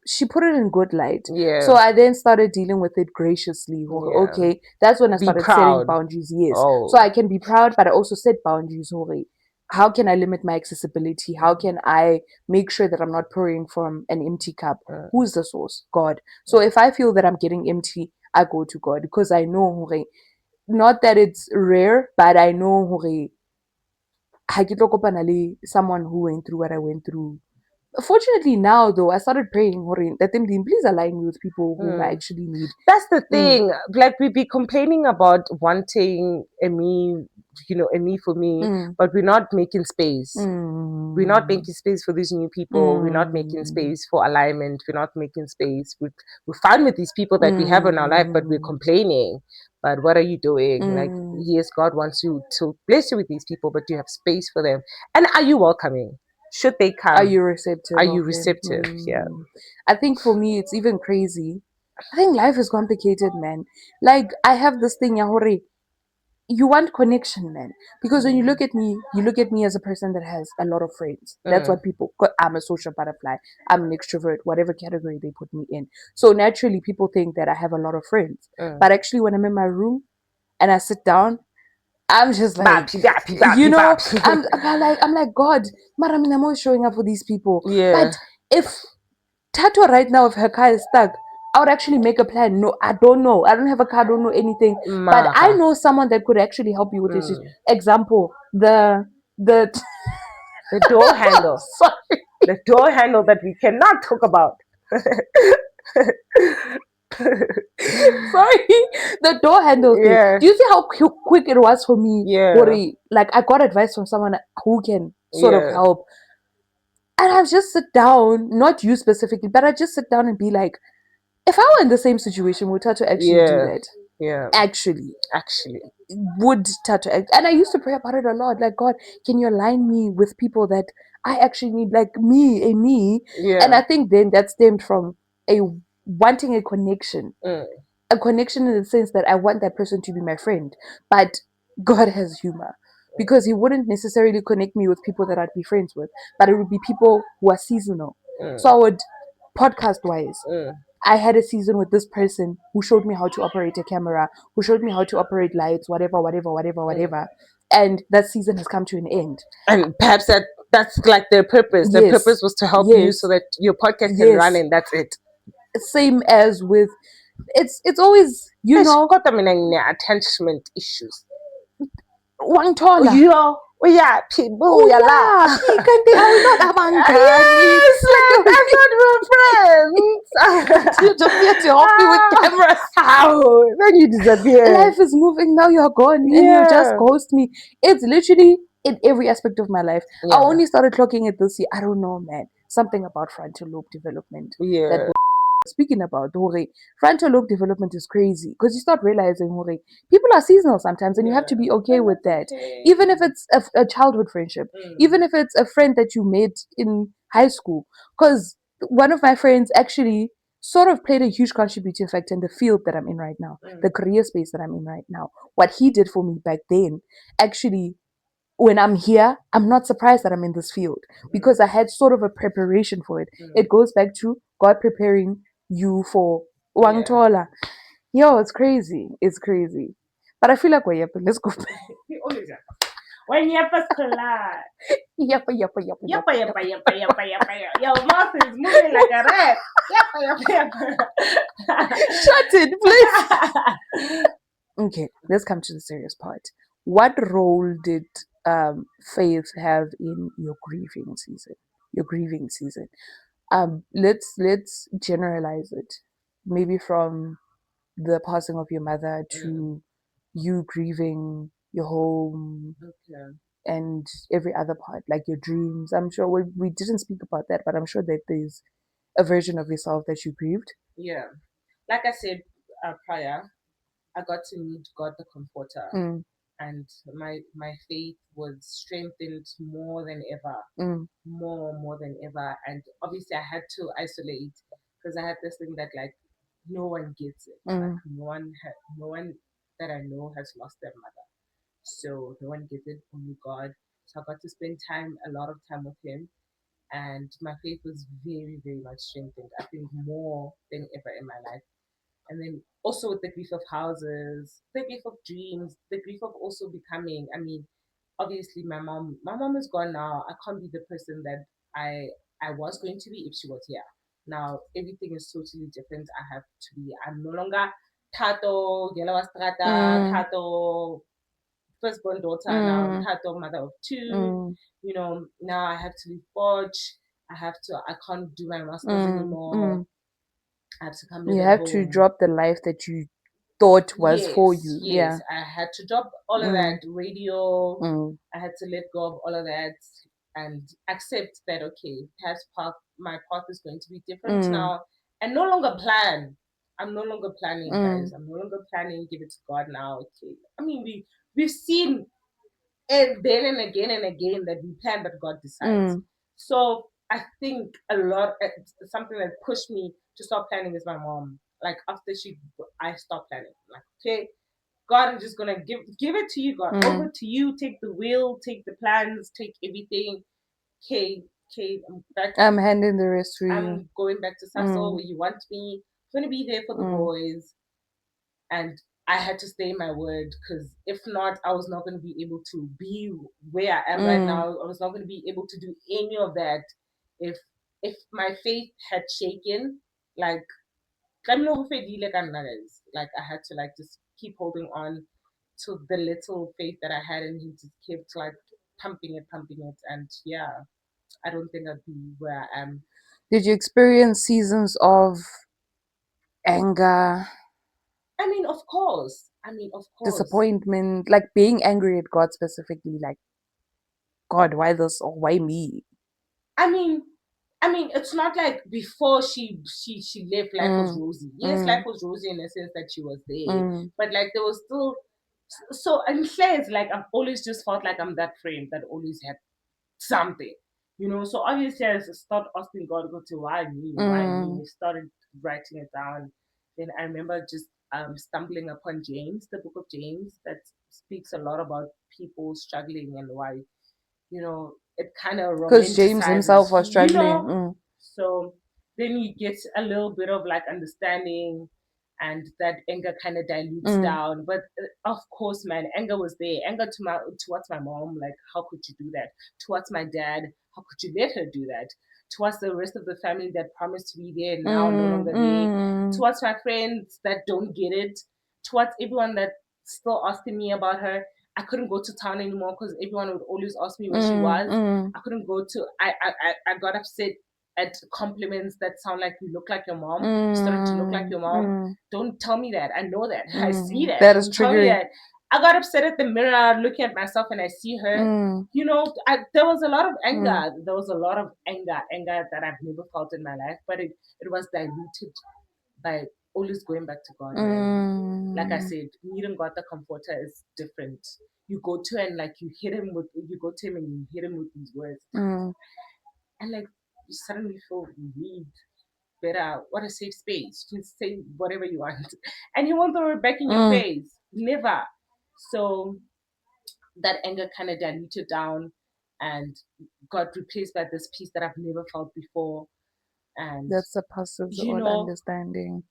S1: she put it in good light.
S2: Yeah.
S1: So I then started dealing with it graciously. Okay, that's when I started setting boundaries. Yes. So I can be proud, but I also set boundaries. How can I limit my accessibility? How can I make sure that I'm not pouring from an empty cup? Who's the source? God. So if I feel that I'm getting empty, I go to God because I know, not that it's rare, but I know, ha ke tlo kopana le someone who went through what I went through. Fortunately, now though, I started praying, that them please align me with people whom I actually need.
S2: That's the thing. Like we be complaining about wanting a me, a me for me, but we're not making space. We're not making space for these new people. We're not making space for alignment. We're not making space. We're fine with these people that we have in our life, but we're complaining. But what are you doing? Like, yes, God wants you to bless you with these people, but you have space for them. And are you welcoming? Should they come?
S1: Are you receptive?
S2: Are you receptive? Yeah.
S1: I think for me, it's even crazy. I think life is complicated, man. Like, I have this thing, Yahore. You want connection, man. Because when you look at me as a person that has a lot of friends. That's what people, I'm a social butterfly. I'm an extrovert, whatever category they put me in. So naturally, people think that I have a lot of friends. But actually, when I'm in my room and I sit down, I'm just like, I'm like, God, Maram, I'm always showing up for these people.
S2: Yeah.
S1: But if Tato right now, if her car is stuck, I would actually make a plan. No, I don't know. I don't have a car, I don't know anything. But I know someone that could actually help you with this. Example, the
S2: door handle.
S1: Sorry.
S2: The door handle that we cannot talk about.
S1: Sorry, the door handle thing. Do you see how quick it was for me? Like I got advice from someone who can sort of help. And I just sit down, not you specifically, but I just sit down and be like, if I were in the same situation, would Tato actually do that?
S2: Yeah.
S1: Actually. Would Tato act? And I used to pray about it a lot. Like, God, can you align me with people that I actually need, like me?
S2: Yeah.
S1: And I think then that stemmed from wanting a connection. A connection in the sense that I want that person to be my friend. But God has humor. Because he wouldn't necessarily connect me with people that I'd be friends with, but it would be people who are seasonal. So I would, podcast wise, I had a season with this person who showed me how to operate a camera, who showed me how to operate lights, whatever. And that season has come to an end.
S2: And perhaps that's like their purpose. Their purpose was to help you so that your podcast can run, and that's it.
S1: Same as with, it's always,
S2: got them in attachment issues.
S1: Wangtola.
S2: Yeah, people.
S1: Yeah, kanti are we not abangani?
S2: Yes, I thought we were friends.
S1: You just here to help me with cameras.
S2: How? Then you disappear.
S1: Life is moving, now you're gone, and you just ghost me. It's literally in every aspect of my life. I only started clocking it this year. I don't know, man. Something about frontal lobe development. That speaking about frontal lobe development is crazy because you start realizing people are seasonal sometimes, and you have to be okay with that. Even if it's a childhood friendship, even if it's a friend that you met in high school. Because one of my friends actually sort of played a huge contributing factor in the field that I'm in right now, the career space that I'm in right now. What he did for me back then, actually, when I'm here, I'm not surprised that I'm in this field because I had sort of a preparation for it. It goes back to God preparing you for Wangtola. Yo, it's crazy. It's crazy. But I feel like we're yapping. Let's go back.
S2: When yappa's collide.
S1: Yappa.
S2: Your mouth is moving like a rat. Yappa.
S1: Shut it, please. Okay, let's come to the serious part. What role did faith have in your grieving season? Let's generalize it. Maybe from the passing of your mother to you grieving your home and every other part, like your dreams. I'm sure we didn't speak about that, but I'm sure that there's a version of yourself that you grieved.
S2: Yeah. Like I said, prior, I got to meet God the Comforter,
S1: Mm,
S2: and my faith was strengthened more than ever,
S1: mm,
S2: more than ever. And obviously, I had to isolate because I had this thing that like no one gets it, like
S1: mm,
S2: no one that I know has lost their mother, so no one gets it, only God. So I got to spend a lot of time with Him, and my faith was very, very much strengthened. I think more than ever in my life. And then also with the grief of houses, the grief of dreams, the grief of also becoming. I mean, obviously my mom is gone now. I can't be the person that I was going to be if she was here. Now everything is totally different. I'm no longer Tato, Gelawa Strata,
S1: mm,
S2: Tato, firstborn daughter now,
S1: mm,
S2: Tato, mother of two.
S1: mm,
S2: Now I have to leave Forge. I can't do my masters
S1: mm,
S2: anymore.
S1: mm.
S2: I have to come live
S1: You
S2: at
S1: have to
S2: home.
S1: drop the life that you thought was for
S2: Yes,
S1: you.
S2: yes.
S1: Yeah.
S2: I had to drop all of that
S1: Mm,
S2: radio.
S1: mm,
S2: I had to let go of all of that and accept that okay, my path is going to be different
S1: mm,
S2: now, and no longer plan. I'm no longer planning, guys.
S1: mm,
S2: I'm no longer planning. Give it to God now. Okay. I mean, we've seen and then and again that we plan, but God decides.
S1: mm,
S2: So I think a lot, something that pushed me to stop planning is my mom. Like after I stopped planning. Like okay, God is just gonna give it to you, God, over
S1: mm.
S2: to you. Take the wheel, take the plans, take everything. Okay, okay,
S1: I'm handing the rest to you.
S2: I'm going back to Sasso
S1: Mm,
S2: where you want me. I'm gonna be there for the
S1: mm,
S2: boys, and I had to stay my word because if not, I was not going to be able to be where I am right now.
S1: mm.
S2: I was not going to be able to do any of that if my faith had shaken. Like, like I had to like just keep holding on to the little faith that I had, and he just kept like pumping it, and yeah, I don't think I'd be where I am.
S1: Did you experience seasons of anger,
S2: I mean, of course. I mean, of course.
S1: disappointment, like being angry at God specifically, like, God, why this or why me?
S2: I mean, it's not like before she left, life was
S1: Mm,
S2: rosy. Yes, life
S1: mm,
S2: was rosy in the sense that she was there,
S1: mm,
S2: but like there was still. So and Claire is like I've always just felt like I'm that friend that always had something, So obviously I just started asking God, go to why me, why me?
S1: mm.
S2: I started writing it down. Then I remember just stumbling upon James, the book of James, that speaks a lot about people struggling and why it kind of
S1: Because James
S2: romanticizes,
S1: himself was struggling. Mm,
S2: So then you get a little bit of like understanding, and that anger kind of dilutes
S1: mm,
S2: down. But of course, man, anger was there. Anger towards my mom, like how could you do that? Towards my dad, how could you let her do that? Towards the rest of the family that promised to be there now no
S1: mm,
S2: longer there.
S1: mm,
S2: Towards my friends that don't get it. Towards everyone that still asking me about her. I couldn't go to town anymore because everyone would always ask me where she
S1: mm,
S2: was.
S1: mm,
S2: I couldn't go to. I got upset at compliments that sound like you look like your mom. You started to look like
S1: mm,
S2: your mom.
S1: mm,
S2: Don't tell me that. I know that. I see
S1: mm.
S2: that.
S1: That is
S2: Don't tell me
S1: triggering.
S2: that. I got upset at the mirror looking at myself and I see her.
S1: Mm,
S2: There was a lot of
S1: mm,
S2: anger. There was a lot of anger that I've never felt in my life, but it was diluted by always going back to God, man. Like I
S1: mm,
S2: said, meeting God the Comforter is different. You go to and like you go to him and you hit him with these words,
S1: mm,
S2: and like you suddenly feel relieved, better. What a safe space. You can say whatever you want, and he won't throw it back in your
S1: mm.
S2: face. Never. So that anger kind of diluted down, and got replaced by this peace that I've never felt before. And
S1: That surpasses
S2: you
S1: all
S2: know,
S1: understanding.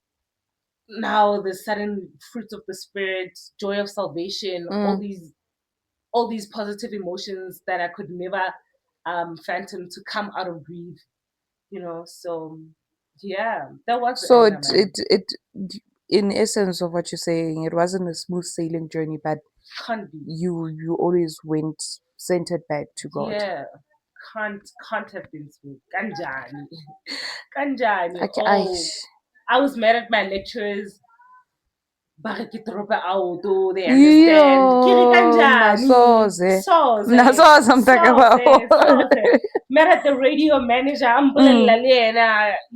S2: now the sudden fruits of the spirit, joy of salvation,
S1: Mm.
S2: all these positive emotions that I could never phantom to come out of grief. So yeah, that was the
S1: So
S2: anger, man.
S1: in essence of what you're saying, it wasn't a smooth sailing journey, but
S2: Can't be.
S1: you always went centered back to God.
S2: Yeah, can't have been smooth. Kanjani, kanjani.
S1: Okay,
S2: Oh, I was mad at my lecturers. they understand. Kiri
S1: Yo,
S2: kanjani?
S1: masoze.
S2: Soze.
S1: Nasoze mntakababo.
S2: Soze. Soze. Met at the radio manager,
S1: Mm,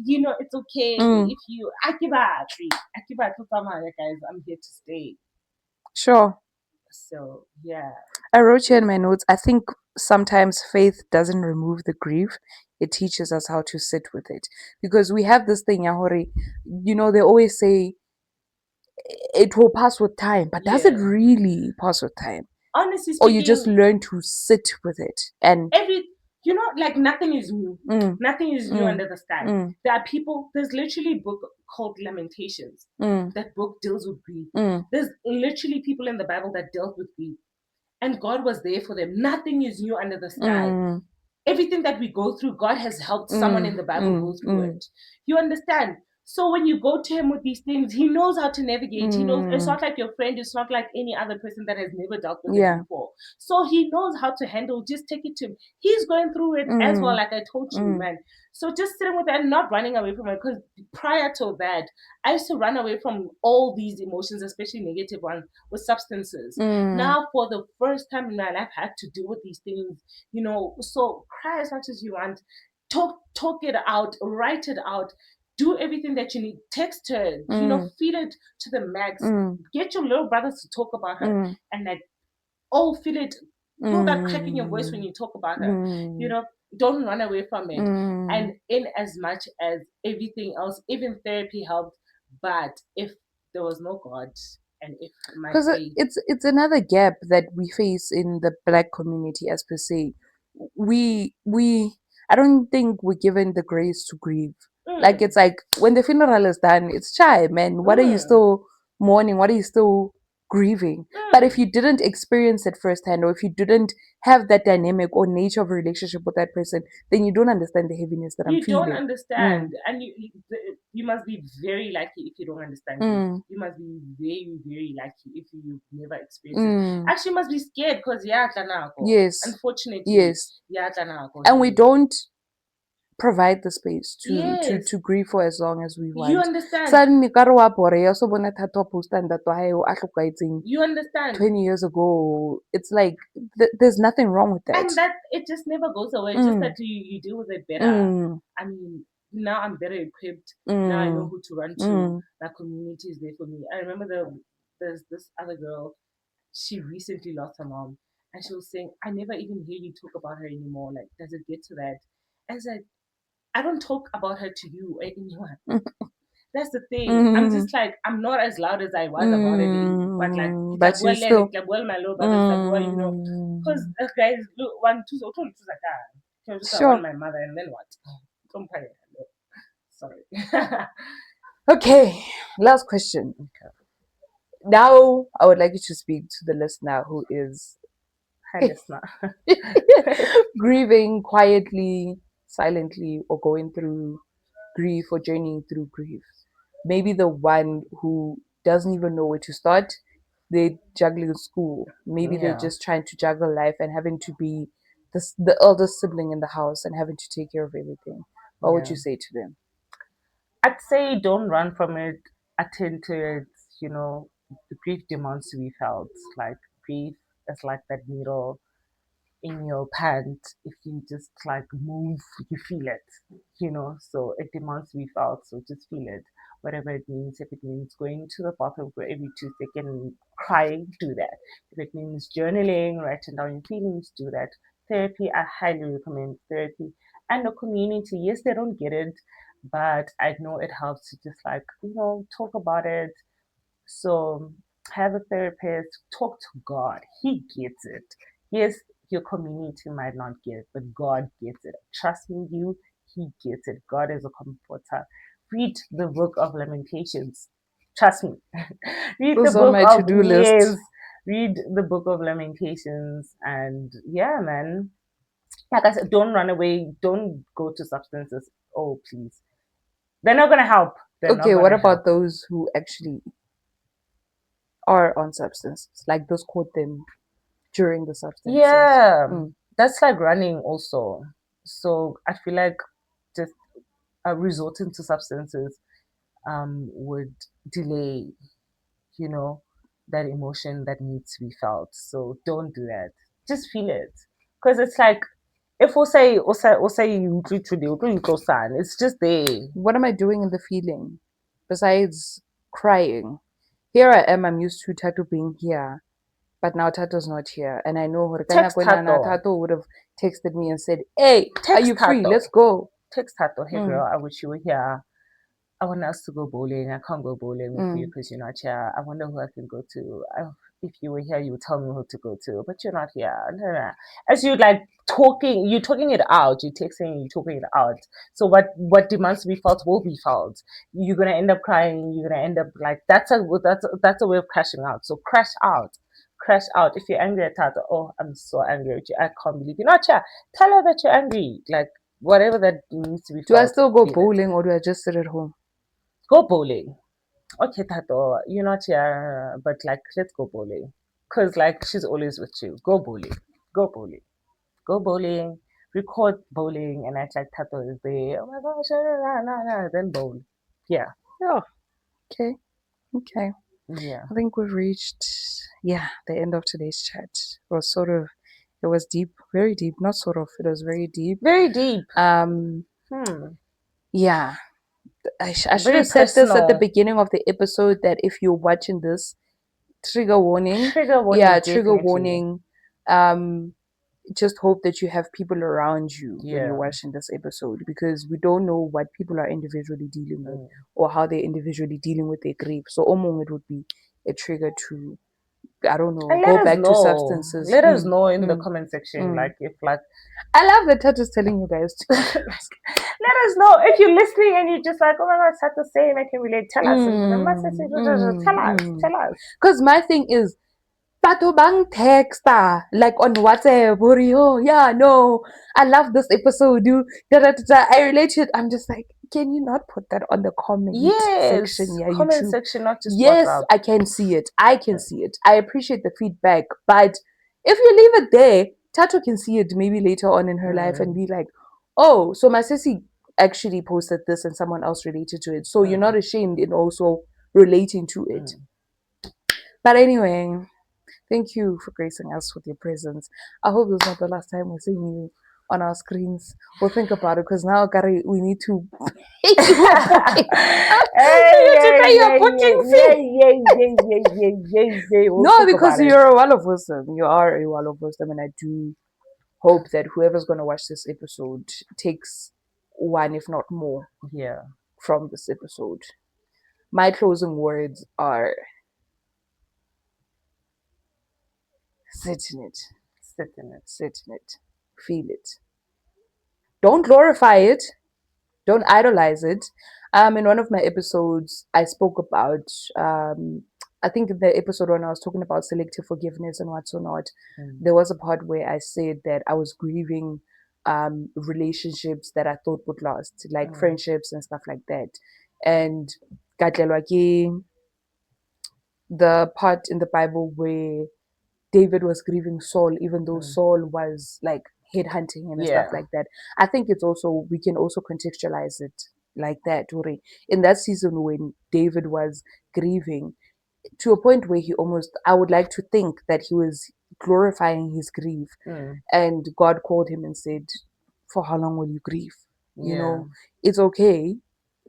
S2: you know, it's okay
S1: mm,
S2: if you Akibatri. Akibatri guys, I'm here to stay.
S1: sure.
S2: So yeah.
S1: I wrote here in my notes, I think sometimes faith doesn't remove the grief, it teaches us how to sit with it. Because we have this thing, Yahori, they always say it will pass with time, but does it
S2: Yeah.
S1: really pass with time?
S2: Honestly
S1: Or you just
S2: speaking,
S1: learn to sit with it and
S2: every like nothing is new.
S1: mm,
S2: Nothing is new
S1: mm,
S2: under the sky.
S1: mm,
S2: There are people. There's literally a book called Lamentations.
S1: mm,
S2: That book deals with grief.
S1: mm,
S2: There's literally people in the Bible that dealt with grief, and God was there for them. Nothing is new under the sky.
S1: mm,
S2: Everything that we go through, God has helped someone in
S1: mm,
S2: the Bible go
S1: mm,
S2: through
S1: mm,
S2: it. You understand? So when you go to him with these things, he knows how to navigate. He knows it's
S1: mm,
S2: not like your friend, it's not like any other person that has never dealt with it
S1: yeah,
S2: before. So he knows how to handle, just take it to him. He's going through it as well,
S1: mm,
S2: like I told you,
S1: mm,
S2: man. So just sitting with it and not running away from it. Because prior to that, I used to run away from all these emotions, especially negative ones, with substances.
S1: mm,
S2: Now, for the first time in my life, I had to deal with these things, so cry as much as you want, talk it out, write it out, do everything that you need, text her,
S1: mm,
S2: feel it to the max,
S1: mm,
S2: get your little brothers to talk about her,
S1: mm,
S2: and like, oh, feel that crack in your voice when
S1: mm,
S2: you talk about her, you
S1: mm,
S2: know don't run away from it.
S1: mm.
S2: And in as much as everything else, even therapy helped, but if there was no God, and if my
S1: Because
S2: faith.
S1: it's another gap that we face in the black community as per se. We I don't think we're given the grace to grieve. Like
S2: Mm,
S1: it's like when the funeral is done, it's shy, man. What are you
S2: mm,
S1: still mourning? What are you still grieving? But if
S2: mm.
S1: you didn't experience it firsthand, or if you didn't have that dynamic or nature of a relationship with that person, then you don't understand the heaviness that I'm
S2: You don't
S1: feeling. Mm,
S2: understand, and you must be very lucky if you don't understand grief.
S1: mm,
S2: You must be very very lucky if you've never experienced it.
S1: mm.
S2: Actually, you must be scared because yeah, tlanako.
S1: Yes,
S2: Unfortunately,
S1: yes.
S2: yeah, tlanako.
S1: And we don't provide the space to
S2: Yes,
S1: grieve for as long as we
S2: you
S1: want.
S2: understand.
S1: Suddenly ka re wa boreha, o so bona thata wa posta ntate wa hae a hlokahetseng
S2: You understand.
S1: 20 years ago. It's like there's nothing wrong with that.
S2: And that it just never goes away. It's just
S1: Mm,
S2: that you deal with it better.
S1: mm,
S2: I mean, now I'm better equipped. Now I know
S1: mm,
S2: who to run to.
S1: mm.
S2: That community is there for me. I remember there's this other girl. She recently lost her mom, and she was saying, "I never even hear you talk about her anymore. Like, does it get to that?" I said, "I don't talk about her to you or anyone. That's the thing. I'm
S1: Mm,
S2: just like I'm not as loud as I was about it, but like
S1: but you still
S2: my little brothers, because
S1: mm,
S2: guys, look, one two, so two, like that. Just
S1: sure.
S2: want my mother, and then what? Don't pay. Sorry.
S1: Okay, last question. Now I would like you to speak to the listener who is
S2: Hi, listener.
S1: grieving quietly, silently, or going through grief or journeying through grief. Maybe the one who doesn't even know where to start. They're juggling school. Maybe they're
S2: Yeah,
S1: just trying to juggle life and having to be the eldest sibling in the house and having to take care of everything. What would
S2: yeah.
S1: you say to them?
S2: I'd say don't run from it. Attend to it. The grief demands to be felt. Like grief is like that needle in your pants. If you just like move, you feel it. So it demands to be felt. So just feel it, whatever it means. If it means going to the bathroom for every 2 seconds and crying, do that. If it means journaling, writing down your feelings, do that. Therapy, I highly recommend therapy. And the community, yes, they don't get it, but I know it helps to just like, talk about it. So have a therapist, talk to God. He gets it. Yes, your community might not get it, but God gets it. Trust me, He gets it. God is a comforter. Read the book of Lamentations. Trust me. Read the
S1: It's on
S2: book
S1: my
S2: of
S1: to-do
S2: yes.
S1: list.
S2: Read the book of Lamentations, and yeah, man. Like I said, don't run away. Don't go to substances. Oh, please. They're not gonna help. They're not
S1: Okay, what
S2: gonna
S1: about
S2: help.
S1: those who actually are on substances? Like those caught them during the substances.
S2: Yeah,
S1: Mm.
S2: that's like running also. So I feel like just resorting to substances would delay. that emotion that needs to be felt. So don't do that. Just feel it. Because it's like, if we say you today, it's just there.
S1: What am I doing in the feeling besides crying? Here I am, I'm used to Tato being here, but now Tato's not here. And I know
S2: Text Tato.
S1: Tato would have texted me and said, "Hey, are
S2: Text
S1: you free?
S2: Tato.
S1: Let's go."
S2: Text Tato. Hey
S1: Mm,
S2: girl, I wish you were here. I want us to go bowling. I can't go bowling with you
S1: mm.
S2: because you're not here. I wonder who I can go to. If you were here, you would tell me who to go to, but you're not here. Nah, nah. As you like you're talking it out. You're texting, you're talking it out. So what demands to be felt will be felt. You're gonna end up crying. You're gonna end up like that's a way of crashing out. So crash out. Crash out. If you're angry at Tata, oh, I'm so angry at you. I can't believe you're not here. Tell her that you're angry. Like whatever that needs to be
S1: Do I
S2: felt,
S1: still go
S2: feel it.
S1: bowling or do I just sit at home?
S2: Go bowling. Okay, Tato, you're not here, but like, let's go bowling. Cause like she's always with you. Go bowling. Go bowling. Go bowling. Record bowling and act like Tato is there. Oh my gosh, then bowl. Yeah,
S1: Yeah. Okay. Okay.
S2: yeah.
S1: I think we've reached, yeah, the end of today's chat. It was deep, very deep. Not sort of, it was very deep.
S2: Very deep.
S1: Um,
S2: Hmm.
S1: yeah, I should
S2: Very
S1: have said this at the
S2: personal.
S1: beginning of the episode that if you're watching this, trigger warning.
S2: Trigger
S1: Yeah,
S2: warning,
S1: trigger
S2: definitely.
S1: warning. Um, just hope that you have people around you when you're
S2: Yeah.
S1: watching this episode because we don't know what people are individually dealing with
S2: Mm.
S1: or how they're individually dealing with their grief. So, almost it would be a trigger to, I don't know,
S2: And let
S1: go
S2: us
S1: back to
S2: know.
S1: substances.
S2: Let us know in the
S1: Mm,
S2: comment section,
S1: mm.
S2: like if like
S1: I love that Tat is telling you guys to.
S2: let us know if you're listening and you're just like, oh my god, it's not the same. I can relate. Tell us. Tell us. Tell us.
S1: Because my thing is, Pato bang texta like on WhatsApp. Oh, yeah, no, I love this episode. I relate to it. I'm just like, can you not put that on the comment section?
S2: Yes,
S1: Yeah,
S2: comment
S1: YouTube.
S2: section, not just
S1: Yes,
S2: WhatsApp.
S1: I can see it. I can see it. I appreciate the feedback, but if you leave it there, Tato can see it maybe later on in her life and
S2: Mm,
S1: be like, oh, so my sissy actually posted this and someone else related to it. So you're not
S2: mm,
S1: ashamed in also relating to it.
S2: mm.
S1: But anyway, thank you for gracing us with your presence. I hope this is not the last time we're seeing you on our screens. We'll think about it because now, Gary, we need to pay your booking. We
S2: Hey,
S1: need to
S2: yeah,
S1: pay your
S2: yeah, yeah,
S1: booking
S2: yeah,
S1: fee.
S2: yeah, yeah, yeah, yeah, yeah, yeah. We'll
S1: No,
S2: think
S1: because
S2: about it.
S1: you're a wall of wisdom. You are a wall of wisdom, and I do hope that whoever's going to watch this episode takes one, if not more,
S2: Yeah,
S1: from this episode. My closing words are sit in it,
S2: sit in it.
S1: sit in it, feel it. Don't glorify it, don't idolize it. In one of my episodes, I spoke about, I think in the episode when I was talking about selective forgiveness and what's or not,
S2: Mm,
S1: there was a part where I said that I was grieving relationships that I thought would last, like
S2: mm,
S1: friendships and stuff like that. And katlelwa ke the part in the Bible where David was grieving Saul, even though
S2: mm.
S1: Saul was like headhunting him and stuff
S2: Yeah.
S1: like that. I think it's also we can also contextualize it like that. In that season when David was grieving to a point where he almost, I would like to think that he was glorifying his grief,
S2: Mm,
S1: and God called him and said, "For how long will you grieve? You
S2: yeah.
S1: know, it's okay,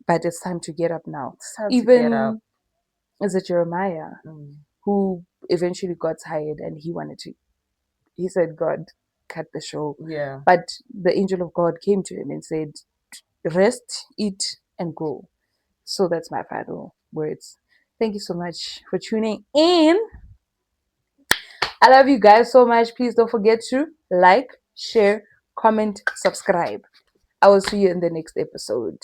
S1: but it's time to get up now."
S2: It's time to get up.
S1: Even is it Jeremiah
S2: Mm,
S1: who eventually got tired and he wanted to, he said, God, cut the show.
S2: yeah.
S1: But the angel of God came to him and said, rest, eat, and go. So that's my final words. Thank you so much for tuning in. I love you guys so much. Please don't forget to like, share, comment, subscribe. I will see you in the next episode.